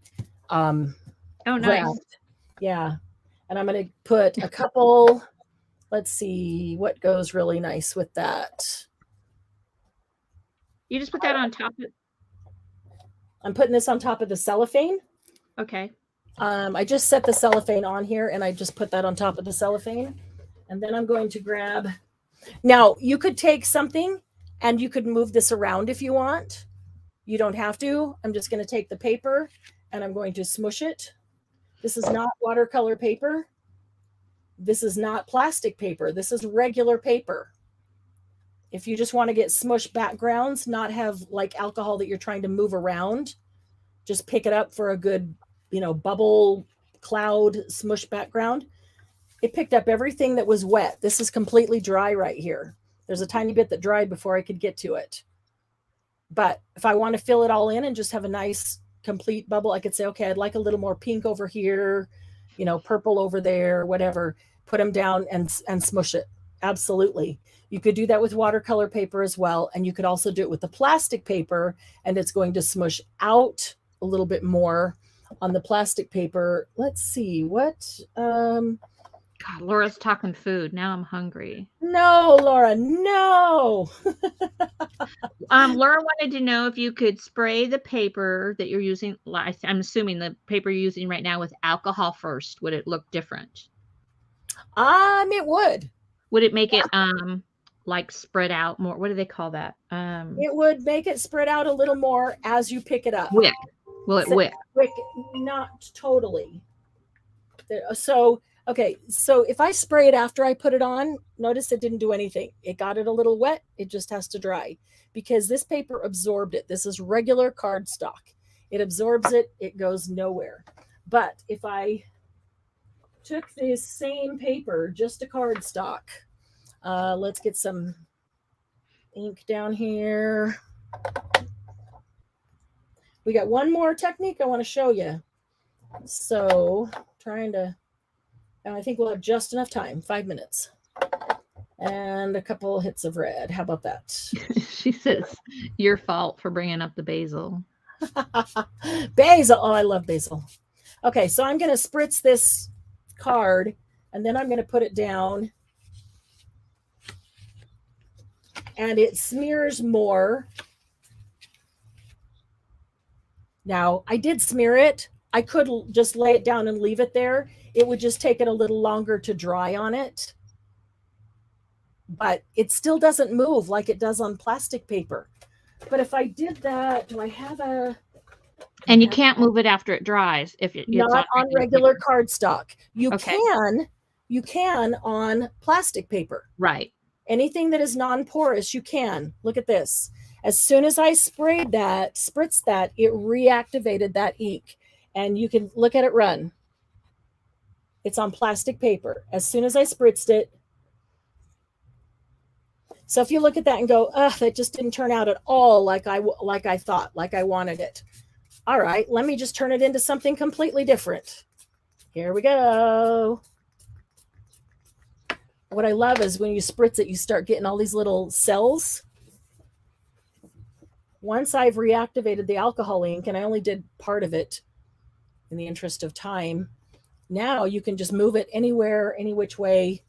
Oh, nice. wrapped. Yeah. And I'm going to put a couple, let's see what goes really nice with that. You just put that on top of it. I'm putting this on top of the cellophane. Okay. I just set the cellophane on here and I just put that on top of the cellophane. And then I'm going to grab, now you could take something and you could move this around if you want. You don't have to. I'm just going to take the paper and I'm going to smush it. This is not watercolor paper. This is not plastic paper. This is regular paper. If you just want to get smushed backgrounds, not have like alcohol that you're trying to move around, just pick it up for a good, bubble cloud smush background. It picked up everything that was wet. This is completely dry right here. There's a tiny bit that dried before I could get to it. But if I want to fill it all in and just have a nice complete bubble, I could say, okay, I'd like a little more pink over here, purple over there, whatever. Put them down and smush it. Absolutely. You could do that with watercolor paper as well. And you could also do it with the plastic paper, and it's going to smush out a little bit more on the plastic paper. Let's see what. God, Laura's talking food. Now I'm hungry. No, Laura, no. Laura wanted to know if you could spray the paper that you're using. I'm assuming the paper you're using right now with alcohol first. Would it look different? It would. Would it make it like spread out more? What do they call that? It would make it spread out a little more as you pick it up. Wick. Will it wick? Wick, not totally. So, okay, so if I spray it after I put it on, notice it didn't do anything. It got it a little wet. It just has to dry because this paper absorbed it. This is regular cardstock. It absorbs it. It goes nowhere. But if I took this same paper, just a cardstock, let's get some ink down here. We got one more technique I want to show you. So I think we'll have just enough time, 5 minutes. And a couple hits of red. How about that? She says, your fault for bringing up the basil. Basil. Oh, I love basil. Okay, so I'm going to spritz this card, and then I'm going to put it down. And it smears more. Now, I did smear it. I could just lay it down and leave it there. It would just take it a little longer to dry on it. But it still doesn't move like it does on plastic paper. But if I did that, do I have a... And you can't move it after it dries. If it's not on regular paper. cardstock. You Okay. can on plastic paper. Right. Anything that is non-porous, you can. Look at this. As soon as I spritzed that, it reactivated that ink. And you can look at it run. It's on plastic paper. As soon as I spritzed it. So if you look at that and go, ugh, that just didn't turn out at all like I thought, like I wanted it. All right, let me just turn it into something completely different. Here we go. What I love is when you spritz it, you start getting all these little cells. Once I've reactivated the alcohol ink, and I only did part of it in the interest of time, now you can just move it anywhere, any which way.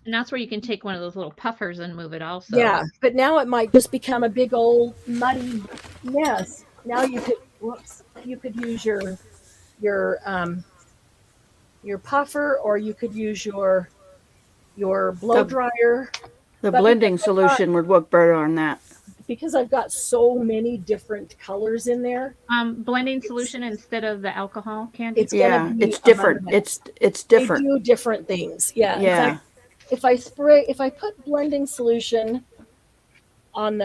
And that's where you can take one of those little puffers and move it also. Yeah, but now it might just become a big old muddy mess. Now you could use your puffer, or you could use your blow dryer. The blending solution would work better on that. Because I've got so many different colors in there. Blending solution instead of the alcohol, Candy? It's it's different. It's different. They do different things. Yeah. Yeah. In fact, if I put blending solution on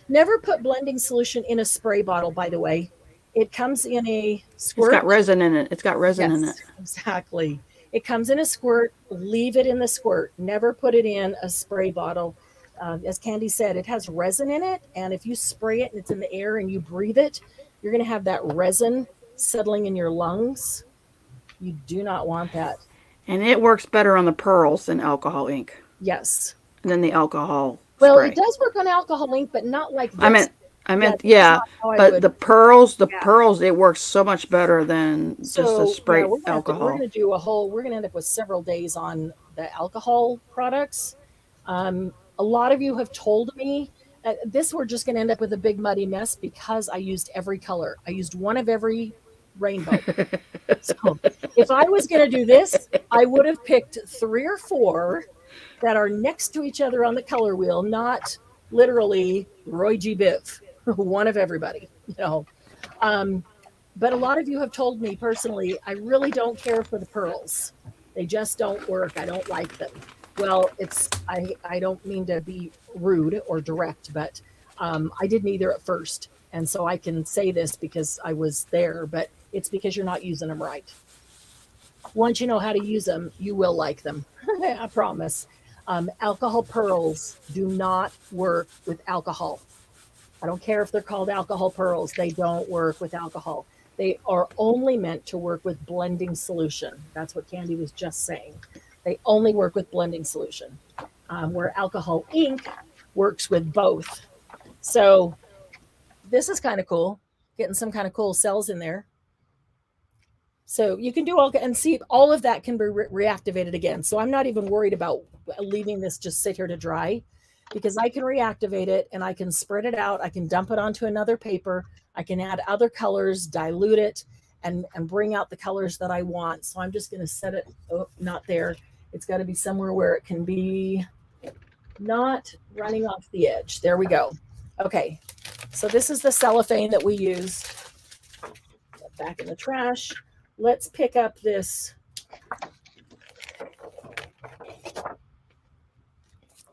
never put blending solution in a spray bottle, by the way. It comes in a squirt. It's got resin in it. In it. Exactly. It comes in a squirt. Leave it in the squirt. Never put it in a spray bottle. As Candy said, it has resin in it, and if you spray it and it's in the air and you breathe it, you're going to have that resin settling in your lungs. You do not want that. And it works better on the pearls than alcohol ink. Yes. Than the alcohol Well, spray. it does work on alcohol ink, but not like this. I meant, but the pearls, it works so much better than just a spray alcohol. We're going to end up with several days on the alcohol products. A lot of you have told me we're just going to end up with a big muddy mess because I used every color. I used one of every rainbow. So if I was going to do this, I would have picked 3 or 4 that are next to each other on the color wheel, not literally Roy G. Biv, one of everybody, But a lot of you have told me personally, I really don't care for the pearls. They just don't work. I don't like them. Well, I don't mean to be rude or direct, but I didn't either at first. And so I can say this because I was there, but it's because you're not using them right. Once you know how to use them, you will like them. I promise. Alcohol pearls do not work with alcohol. I don't care if they're called alcohol pearls. They don't work with alcohol. They are only meant to work with blending solution. That's what Candy was just saying. They only work with blending solution, where alcohol ink works with both. So this is kind of cool, getting some kind of cool cells in there. So you can do and see all of that can be reactivated again. So I'm not even worried about leaving this just sit here to dry, because I can reactivate it and I can spread it out. I can dump it onto another paper. I can add other colors, dilute it, and bring out the colors that I want. So I'm just going to set it, not there. It's got to be somewhere where it can be not running off the edge. There we go. Okay. So this is the cellophane that we use. Back in the trash. Let's pick up this.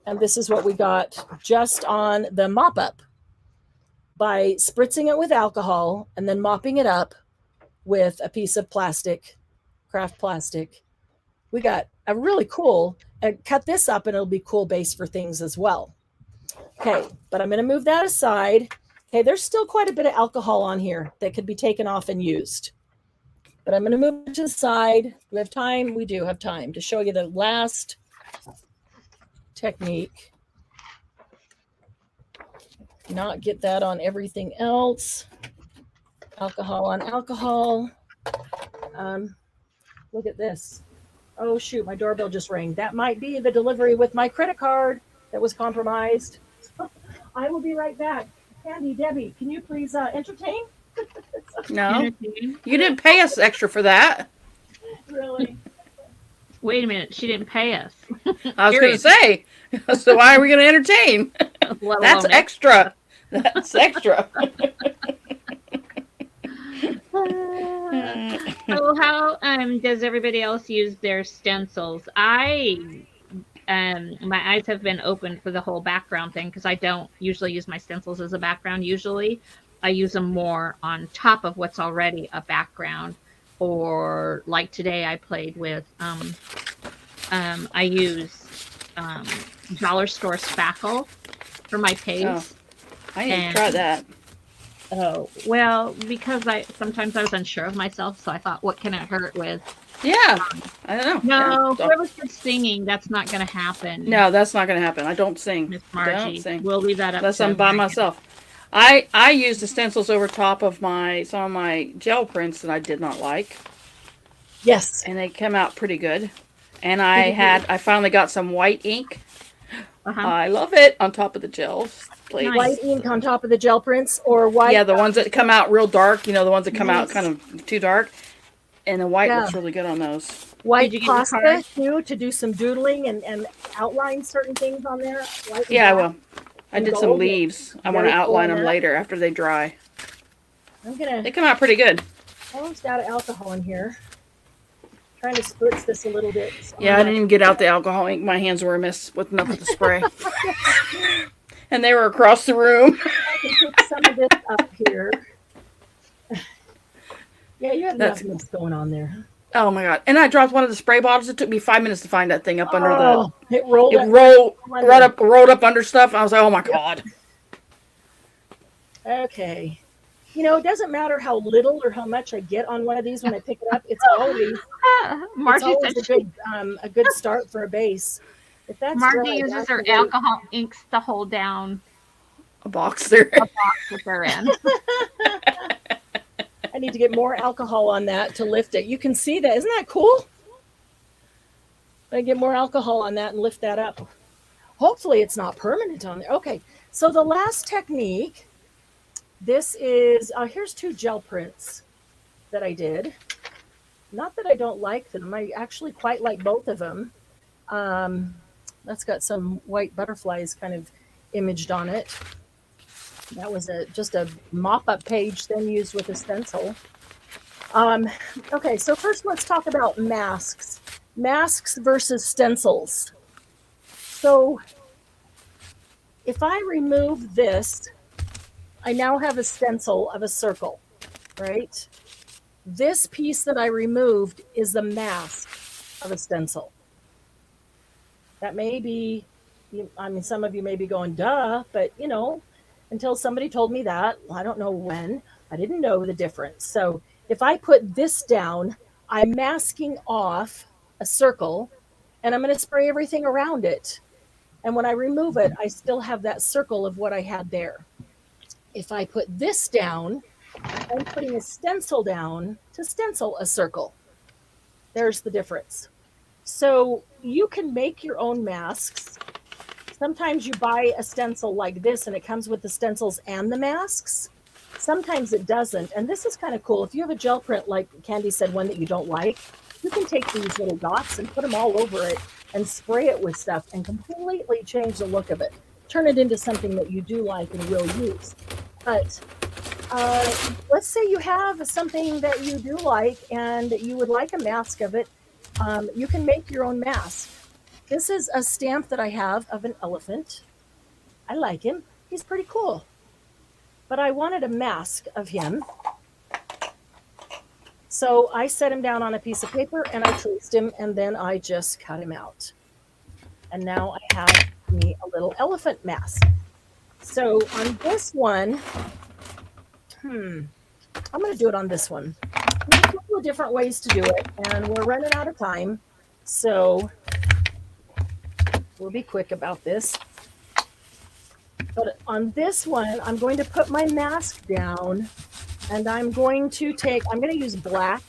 And this is what we got just on the mop up. By spritzing it with alcohol and then mopping it up with a piece of plastic, craft plastic, we got a really cool, cut this up and it'll be cool base for things as well. Okay, but I'm going to move that aside. Okay, there's still quite a bit of alcohol on here that could be taken off and used. But I'm going to move it to the side. Do we have time? We do have time to show you the last technique. Not get that on everything else. Alcohol on alcohol. Look at this. Oh, shoot, my doorbell just rang. That might be the delivery with my credit card that was compromised. I will be right back. Candy, Debbie, can you please entertain? No, you didn't pay us extra for that. Really? Wait a minute, she didn't pay us. I was going to say, so why are we going to entertain? That's extra. That's extra. So how does everybody else use their stencils? I my eyes have been open for the whole background thing because I don't usually use my stencils as a background. Usually I use them more on top of what's already a background. Or like today I played with, I use dollar store spackle for my paste. Oh, I need to try that. Oh, well, because sometimes I was unsure of myself, so I thought, what can it hurt with? Yeah, I don't know. No, whoever's singing, that's not going to happen. No, that's not going to happen. I don't sing. Miss Margie, don't sing. We'll leave that up. Unless I'm by myself. I used the stencils over top of some of my gel prints that I did not like. Yes, and they came out pretty good. And I finally got some white ink. I love it on top of the gels. Nice. White ink on top of the gel prints, or white? Yeah, the ones that come out real dark. You know, the ones that come out kind of too dark. And the white looks really good on those. White pasta too, to do some doodling and outline certain things on there. I will. I did some leaves. I want to outline them later after they dry. They come out pretty good. Almost out of alcohol in here. Trying to spritz this a little bit. So I didn't even get out the alcohol ink. My hands were a mess with enough of the spray. And they were across the room. I can put some of this up here. Yeah, you have nothing going on there. Oh my god! And I dropped one of the spray bottles. It took me 5 minutes to find that thing up under the. It rolled up under stuff. I was like, oh my god. Okay. You know, it doesn't matter how little or how much I get on one of these when I pick it up. It's always, a good start for a base. If that's Margie uses her alcohol inks to hold down a box there. A box that they're in. I need to get more alcohol on that to lift it. You can see that. Isn't that cool? I get more alcohol on that and lift that up. Hopefully it's not permanent on there. Okay, so the last technique, this is, here's 2 gel prints that I did. Not that I don't like them. I actually quite like both of them. That's got some white butterflies kind of imaged on it. That was just a mop-up page then used with a stencil. Okay, so first let's talk about masks. Masks versus stencils. So if I remove this, I now have a stencil of a circle, right? This piece that I removed is the mask of a stencil. That may be, I mean, some of you may be going, duh, but you know, until somebody told me that, I don't know when, I didn't know the difference. So if I put this down, I'm masking off a circle and I'm going to spray everything around it. And when I remove it, I still have that circle of what I had there. If I put this down, I'm putting a stencil down to stencil a circle. There's the difference. So you can make your own masks. Sometimes you buy a stencil like this and it comes with the stencils and the masks. Sometimes it doesn't. And this is kind of cool. If you have a gel print, like Candy said, one that you don't like, you can take these little dots and put them all over it and spray it with stuff and completely change the look of it. Turn it into something that you do like and will use. But let's say you have something that you do like and you would like a mask of it. You can make your own mask. This is a stamp that I have of an elephant. I like him. He's pretty cool. But I wanted a mask of him. So I set him down on a piece of paper and I traced him and then I just cut him out. And now I have me a little elephant mask. So on this one, I'm going to do it on this one. There's a couple of different ways to do it and we're running out of time. So we'll be quick about this. But on this one, I'm going to put my mask down and I'm going to use black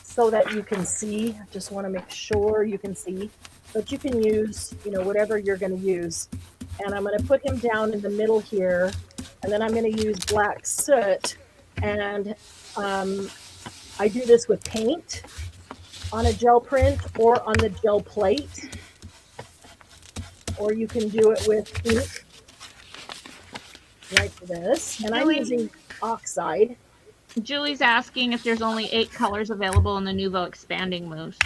so that you can see. I just want to make sure you can see, but you can use, whatever you're going to use. And I'm going to put him down in the middle here. And then I'm going to use black soot. And I do this with paint on a gel print or on the gel plate. Or you can do it with ink like this. And I'm using oxide. Julie's asking if there's only 8 colors available in the Nuvo expanding mousse.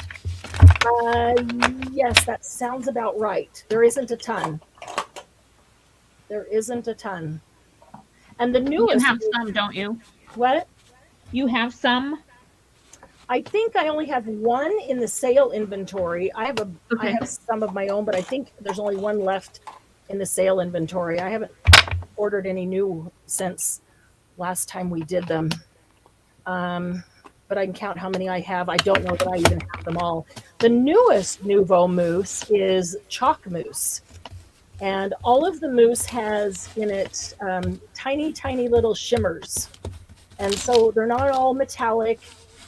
Yes, that sounds about right. There isn't a ton. There isn't a ton. And the You newest, have some, don't you? what? You have some? I think I only have one in the sale inventory. I Okay. have some of my own, but I think there's only one left in the sale inventory. I haven't ordered any new since last time we did them. But I can count how many I have. I don't know that I even have them all. The newest Nouveau mousse is chalk mousse. And all of the mousse has in it tiny, tiny little shimmers. And so they're not all metallic.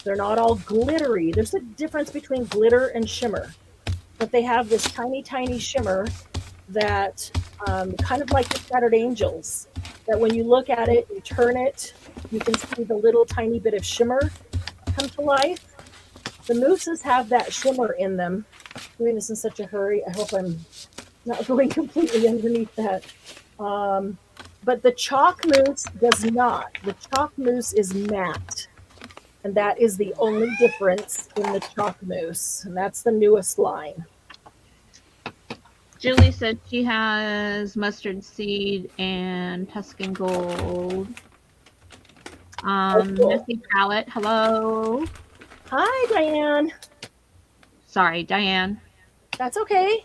They're not all glittery. There's a difference between glitter and shimmer. But they have this tiny, tiny shimmer that kind of like the Scattered Angels, that when you look at it, you turn it, you can see the little tiny bit of shimmer come to life. The mousses have that shimmer in them. I'm doing this in such a hurry. I hope I'm not going completely underneath that. But the chalk mousse does not. The chalk mousse is matte. And that is the only difference in the chalk mousse. And that's the newest line. Julie said she has mustard seed and Tuscan gold. Cool. Messy palette. Hello. Hi, Diane. Sorry, Diane. That's okay.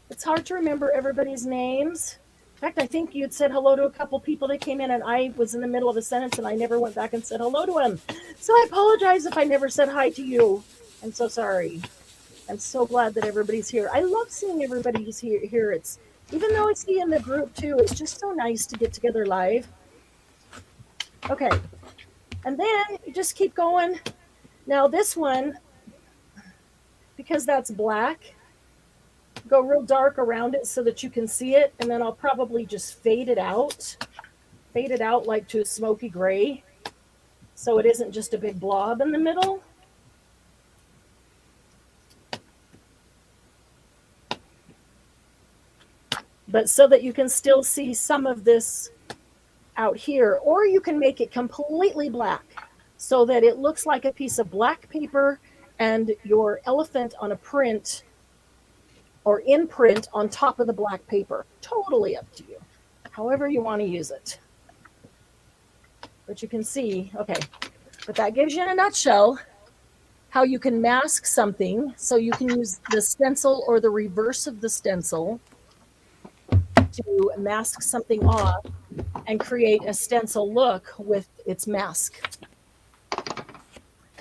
It's hard to remember everybody's names. In fact, I think you'd said hello to a couple people that came in, and I was in the middle of a sentence, and I never went back and said hello to them. So I apologize if I never said hi to you. I'm so sorry. I'm so glad that everybody's here. I love seeing everybody's here. It's even though it's in the group too, it's just so nice to get together live. Okay, and then you just keep going. Now this one, because that's black, go real dark around it so that you can see it, and then I'll probably just fade it out like to a smoky gray, so it isn't just a big blob in the middle. But so that you can still see some of this out here, or you can make it completely black so that it looks like a piece of black paper and your elephant on a print or in print on top of the black paper. Totally up to you, however you want to use it. But you can see, okay, but that gives you in a nutshell how you can mask something. So you can use the stencil or the reverse of the stencil to mask something off and create a stencil look with its mask.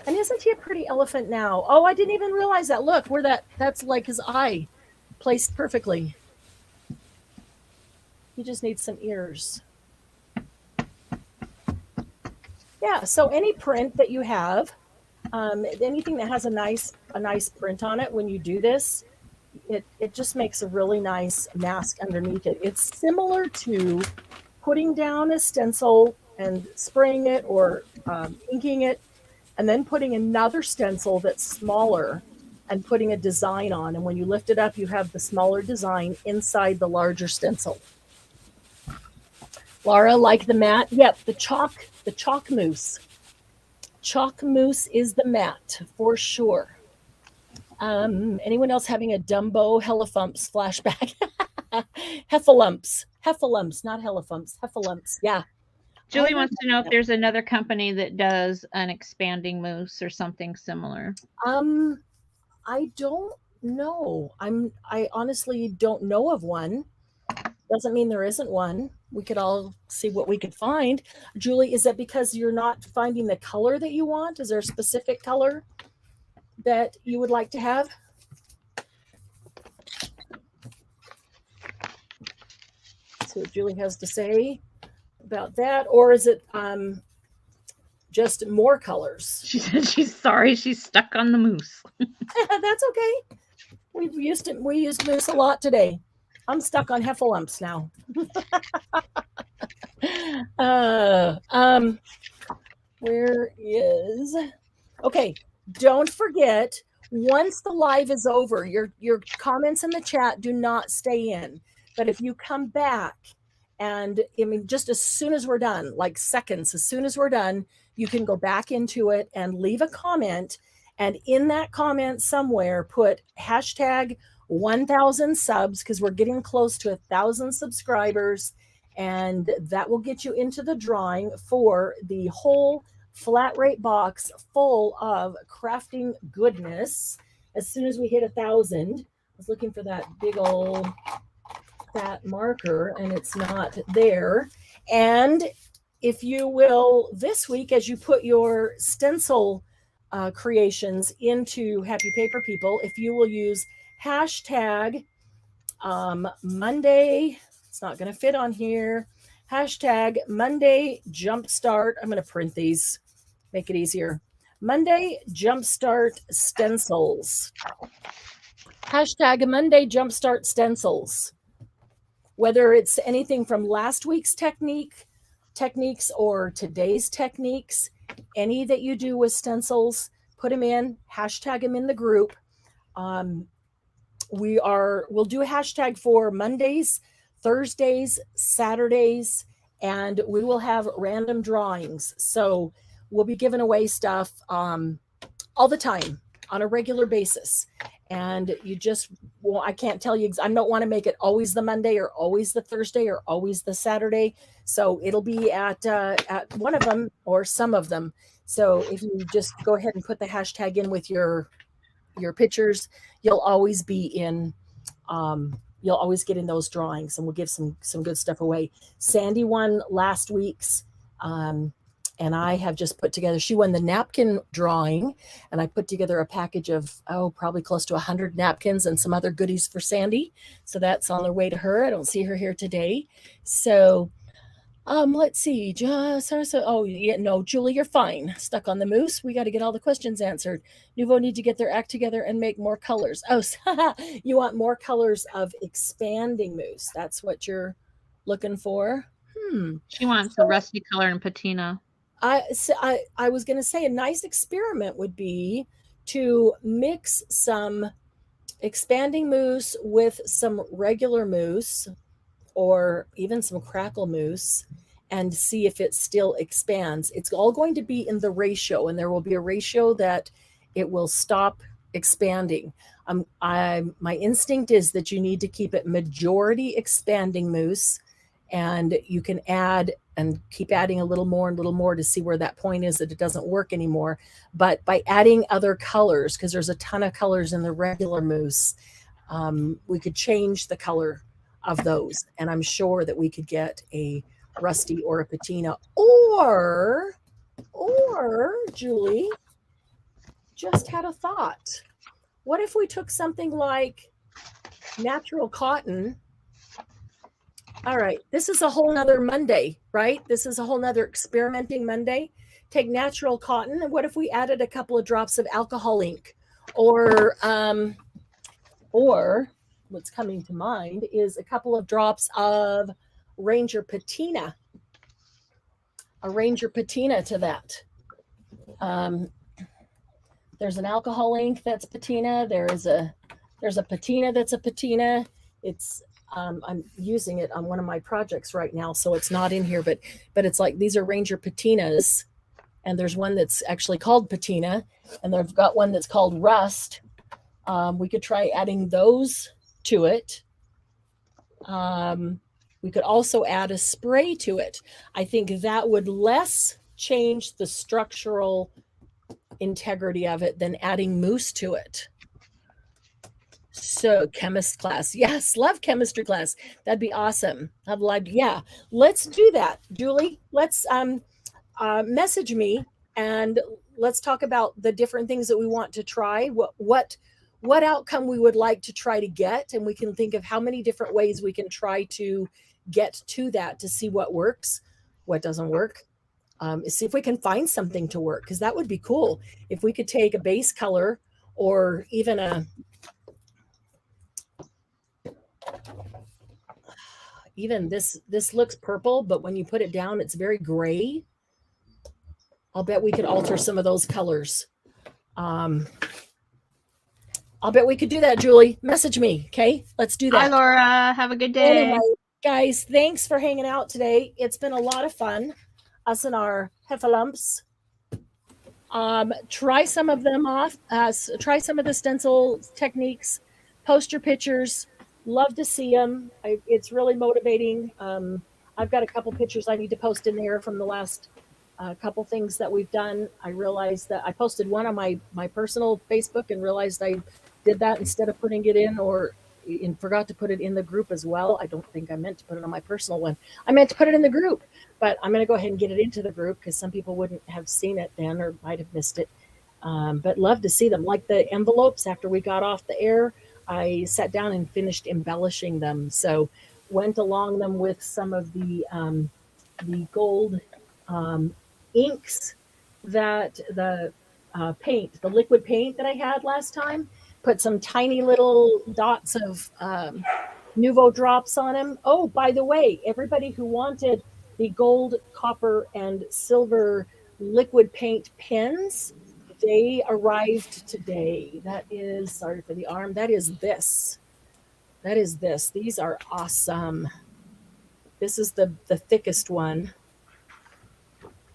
And isn't he a pretty elephant now? Oh, I didn't even realize that. Look, where that's like his eye placed perfectly. He just needs some ears. Yeah, so any print that you have, anything that has a nice print on it, when you do this, it just makes a really nice mask underneath it. It's similar to putting down a stencil and spraying it or inking it, and then putting another stencil that's smaller and putting a design on. And when you lift it up, you have the smaller design inside the larger stencil. Laura, like the matte? Yep, the chalk mousse. Chalk mousse is the matte for sure. Anyone else having a Dumbo Hellafumps flashback? Heffalumps, not Hellafumps, Heffalumps. Yeah. Julie wants to know if there's another company that does an expanding mousse or something similar. I don't know. I honestly don't know of one. Doesn't mean there isn't one. We could all see what we could find. Julie, is that because you're not finding the color that you want? Is there a specific color that you would like to have? See what Julie has to say about that. Or is it just more colors? She said she's sorry she's stuck on the mousse. That's okay. We used mousse a lot today. I'm stuck on Heffalumps now. Where is... Okay, don't forget, once the live is over, your comments in the chat do not stay in. But if you come back, and I mean, just as soon as we're done, like seconds, as soon as we're done, you can go back into it and leave a comment, And in that comment somewhere, put hashtag 1,000 subs, because we're getting close to 1,000 subscribers. And that will get you into the drawing for the whole flat rate box full of crafting goodness. As soon as we hit 1,000, I was looking for that big old fat marker and it's not there. And if you will, this week, as you put your stencil creations into Happy Paper People, if you will use hashtag Monday, it's not going to fit on here, hashtag Monday Jumpstart. I'm going to print these, make it easier. Monday Jumpstart Stencils. Hashtag Monday Jumpstart Stencils. Whether it's anything from last week's techniques or today's techniques, any that you do with stencils, put them in, hashtag them in the group. We'll do a hashtag for Mondays, Thursdays, Saturdays, and we will have random drawings. So we'll be giving away stuff all the time on a regular basis. And you just, well, I can't tell you, I don't want to make it always the Monday or always the Thursday or always the Saturday. So it'll be at one of them or some of them. So if you just go ahead and put the hashtag in with your pictures, you'll always be in, you'll always get in those drawings, and we'll give some good stuff away. Sandy won last week's, and I have just put together, she won the napkin drawing, and I put together a package of, probably close to 100 napkins and some other goodies for Sandy. So that's on their way to her. I don't see her here today. So let's see. Julie, you're fine. Stuck on the mousse. We got to get all the questions answered. Nouveau need to get their act together and make more colors. Oh, you want more colors of expanding mousse. That's what you're looking for. She wants a rusty color and patina. I was going to say a nice experiment would be to mix some expanding mousse with some regular mousse or even some Crackle Mousse and see if it still expands. It's all going to be in the ratio, and there will be a ratio that it will stop expanding. My instinct is that you need to keep it majority expanding mousse, and you can add and keep adding a little more to see where that point is that it doesn't work anymore. But by adding other colors, because there's a ton of colors in the regular mousse, we could change the color of those. And I'm sure that we could get a rusty or a patina, or Julie just had a thought. What if we took something like natural cotton? All right, this is a whole nother Monday, right? This is a whole nother experimenting Monday. Take natural cotton, and what if we added a couple of drops of alcohol ink? Or what's coming to mind is a couple of drops of Ranger patina. A Ranger patina to that. There's an alcohol ink that's patina. There's a patina that's a patina. It's I'm using it on one of my projects right now, so it's not in here, but it's like these are Ranger patinas, and there's one that's actually called patina, and they've got one that's called rust. We could try adding those to it. We could also add a spray to it. I think that would less change the structural integrity of it than adding mousse to it. So chemist class. Yes, love chemistry class. That'd be awesome. I'd like, yeah, let's do that. Julie, let's message me and let's talk about the different things that we want to try. What outcome we would like to try to get, and we can think of how many different ways we can try to get to that to see what works, what doesn't work. See if we can find something to work, because that would be cool if we could take a base color or even this looks purple, but when you put it down, it's very gray. I'll bet we could alter some of those colors. I'll bet we could do that, Julie. Message me, okay? Let's do that. Hi, Laura. Have a good day. Anyway, guys, thanks for hanging out today. It's been a lot of fun. Us and our heffalumps. Try some of them off. Try some of the stencil techniques. Post your pictures. Love to see them. It's really motivating. I've got a couple pictures I need to post in there from the last couple things that we've done. I realized that I posted one on my personal Facebook and realized I did that instead of putting it in, or and forgot to put it in the group as well. I don't think I meant to put it on my personal one. I meant to put it in the group, but I'm going to go ahead and get it into the group because some people wouldn't have seen it then or might have missed it. But love to see them. Like the envelopes, after we got off the air, I sat down and finished embellishing them. So went along them with some of the gold inks that the paint, the liquid paint that I had last time. Put some tiny little dots of Nuvo drops on them. Oh, by the way, everybody who wanted the gold, copper, and silver liquid paint pens, they arrived today. That is, sorry for the arm, that is this. That is this. These are awesome. This is the thickest one.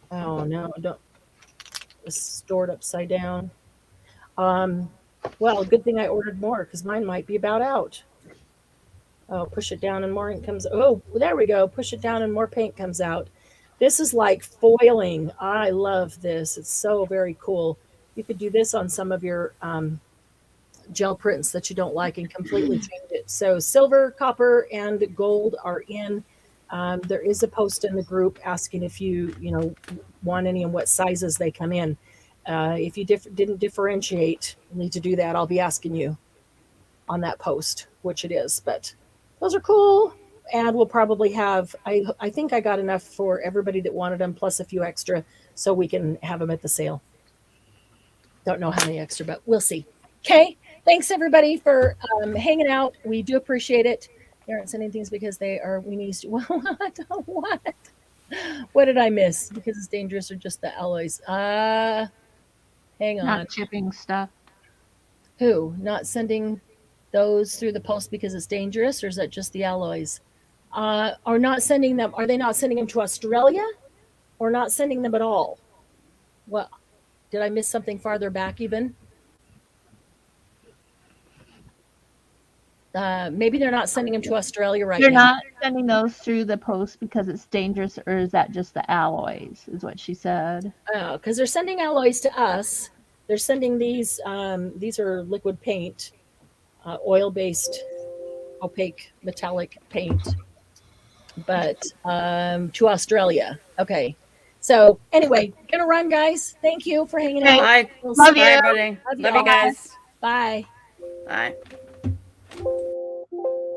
Oh, no, don't. It's stored upside down. Well, good thing I ordered more because mine might be about out. Oh, push it down and more ink comes. Oh, there we go. Push it down and more paint comes out. This is like foiling. I love this. It's so very cool. You could do this on some of your gel prints that you don't like and completely change it. So silver, copper, and gold are in. There is a post in the group asking if you want any and what sizes they come in. If you didn't differentiate, you need to do that. I'll be asking you on that post which it is, but those are cool. And we'll probably have, I think I got enough for everybody that wanted them, plus a few extra, so we can have them at the sale. Don't know how many extra, but we'll see. Okay. Thanks everybody for hanging out. We do appreciate it. They aren't sending things because they are weenies. What? What did I miss? Because it's dangerous or just the alloys? Hang on. Not shipping stuff. Who? Not sending those through the post because it's dangerous, or is that just the alloys? Or not sending them? Are they not sending them to Australia, or not sending them at all? Well, did I miss something farther back even? Maybe they're not sending them to Australia right You're now. not sending those through the post because it's dangerous, or is that just the alloys, is what she said? Oh, because they're sending alloys to us. They're sending these are liquid paint, oil-based opaque metallic paint, but to Australia. Okay. So anyway, gonna run, guys. Thank you for hanging out. Bye. We'll Bye, see- everybody. Love you Love you all. guys. Bye. Bye.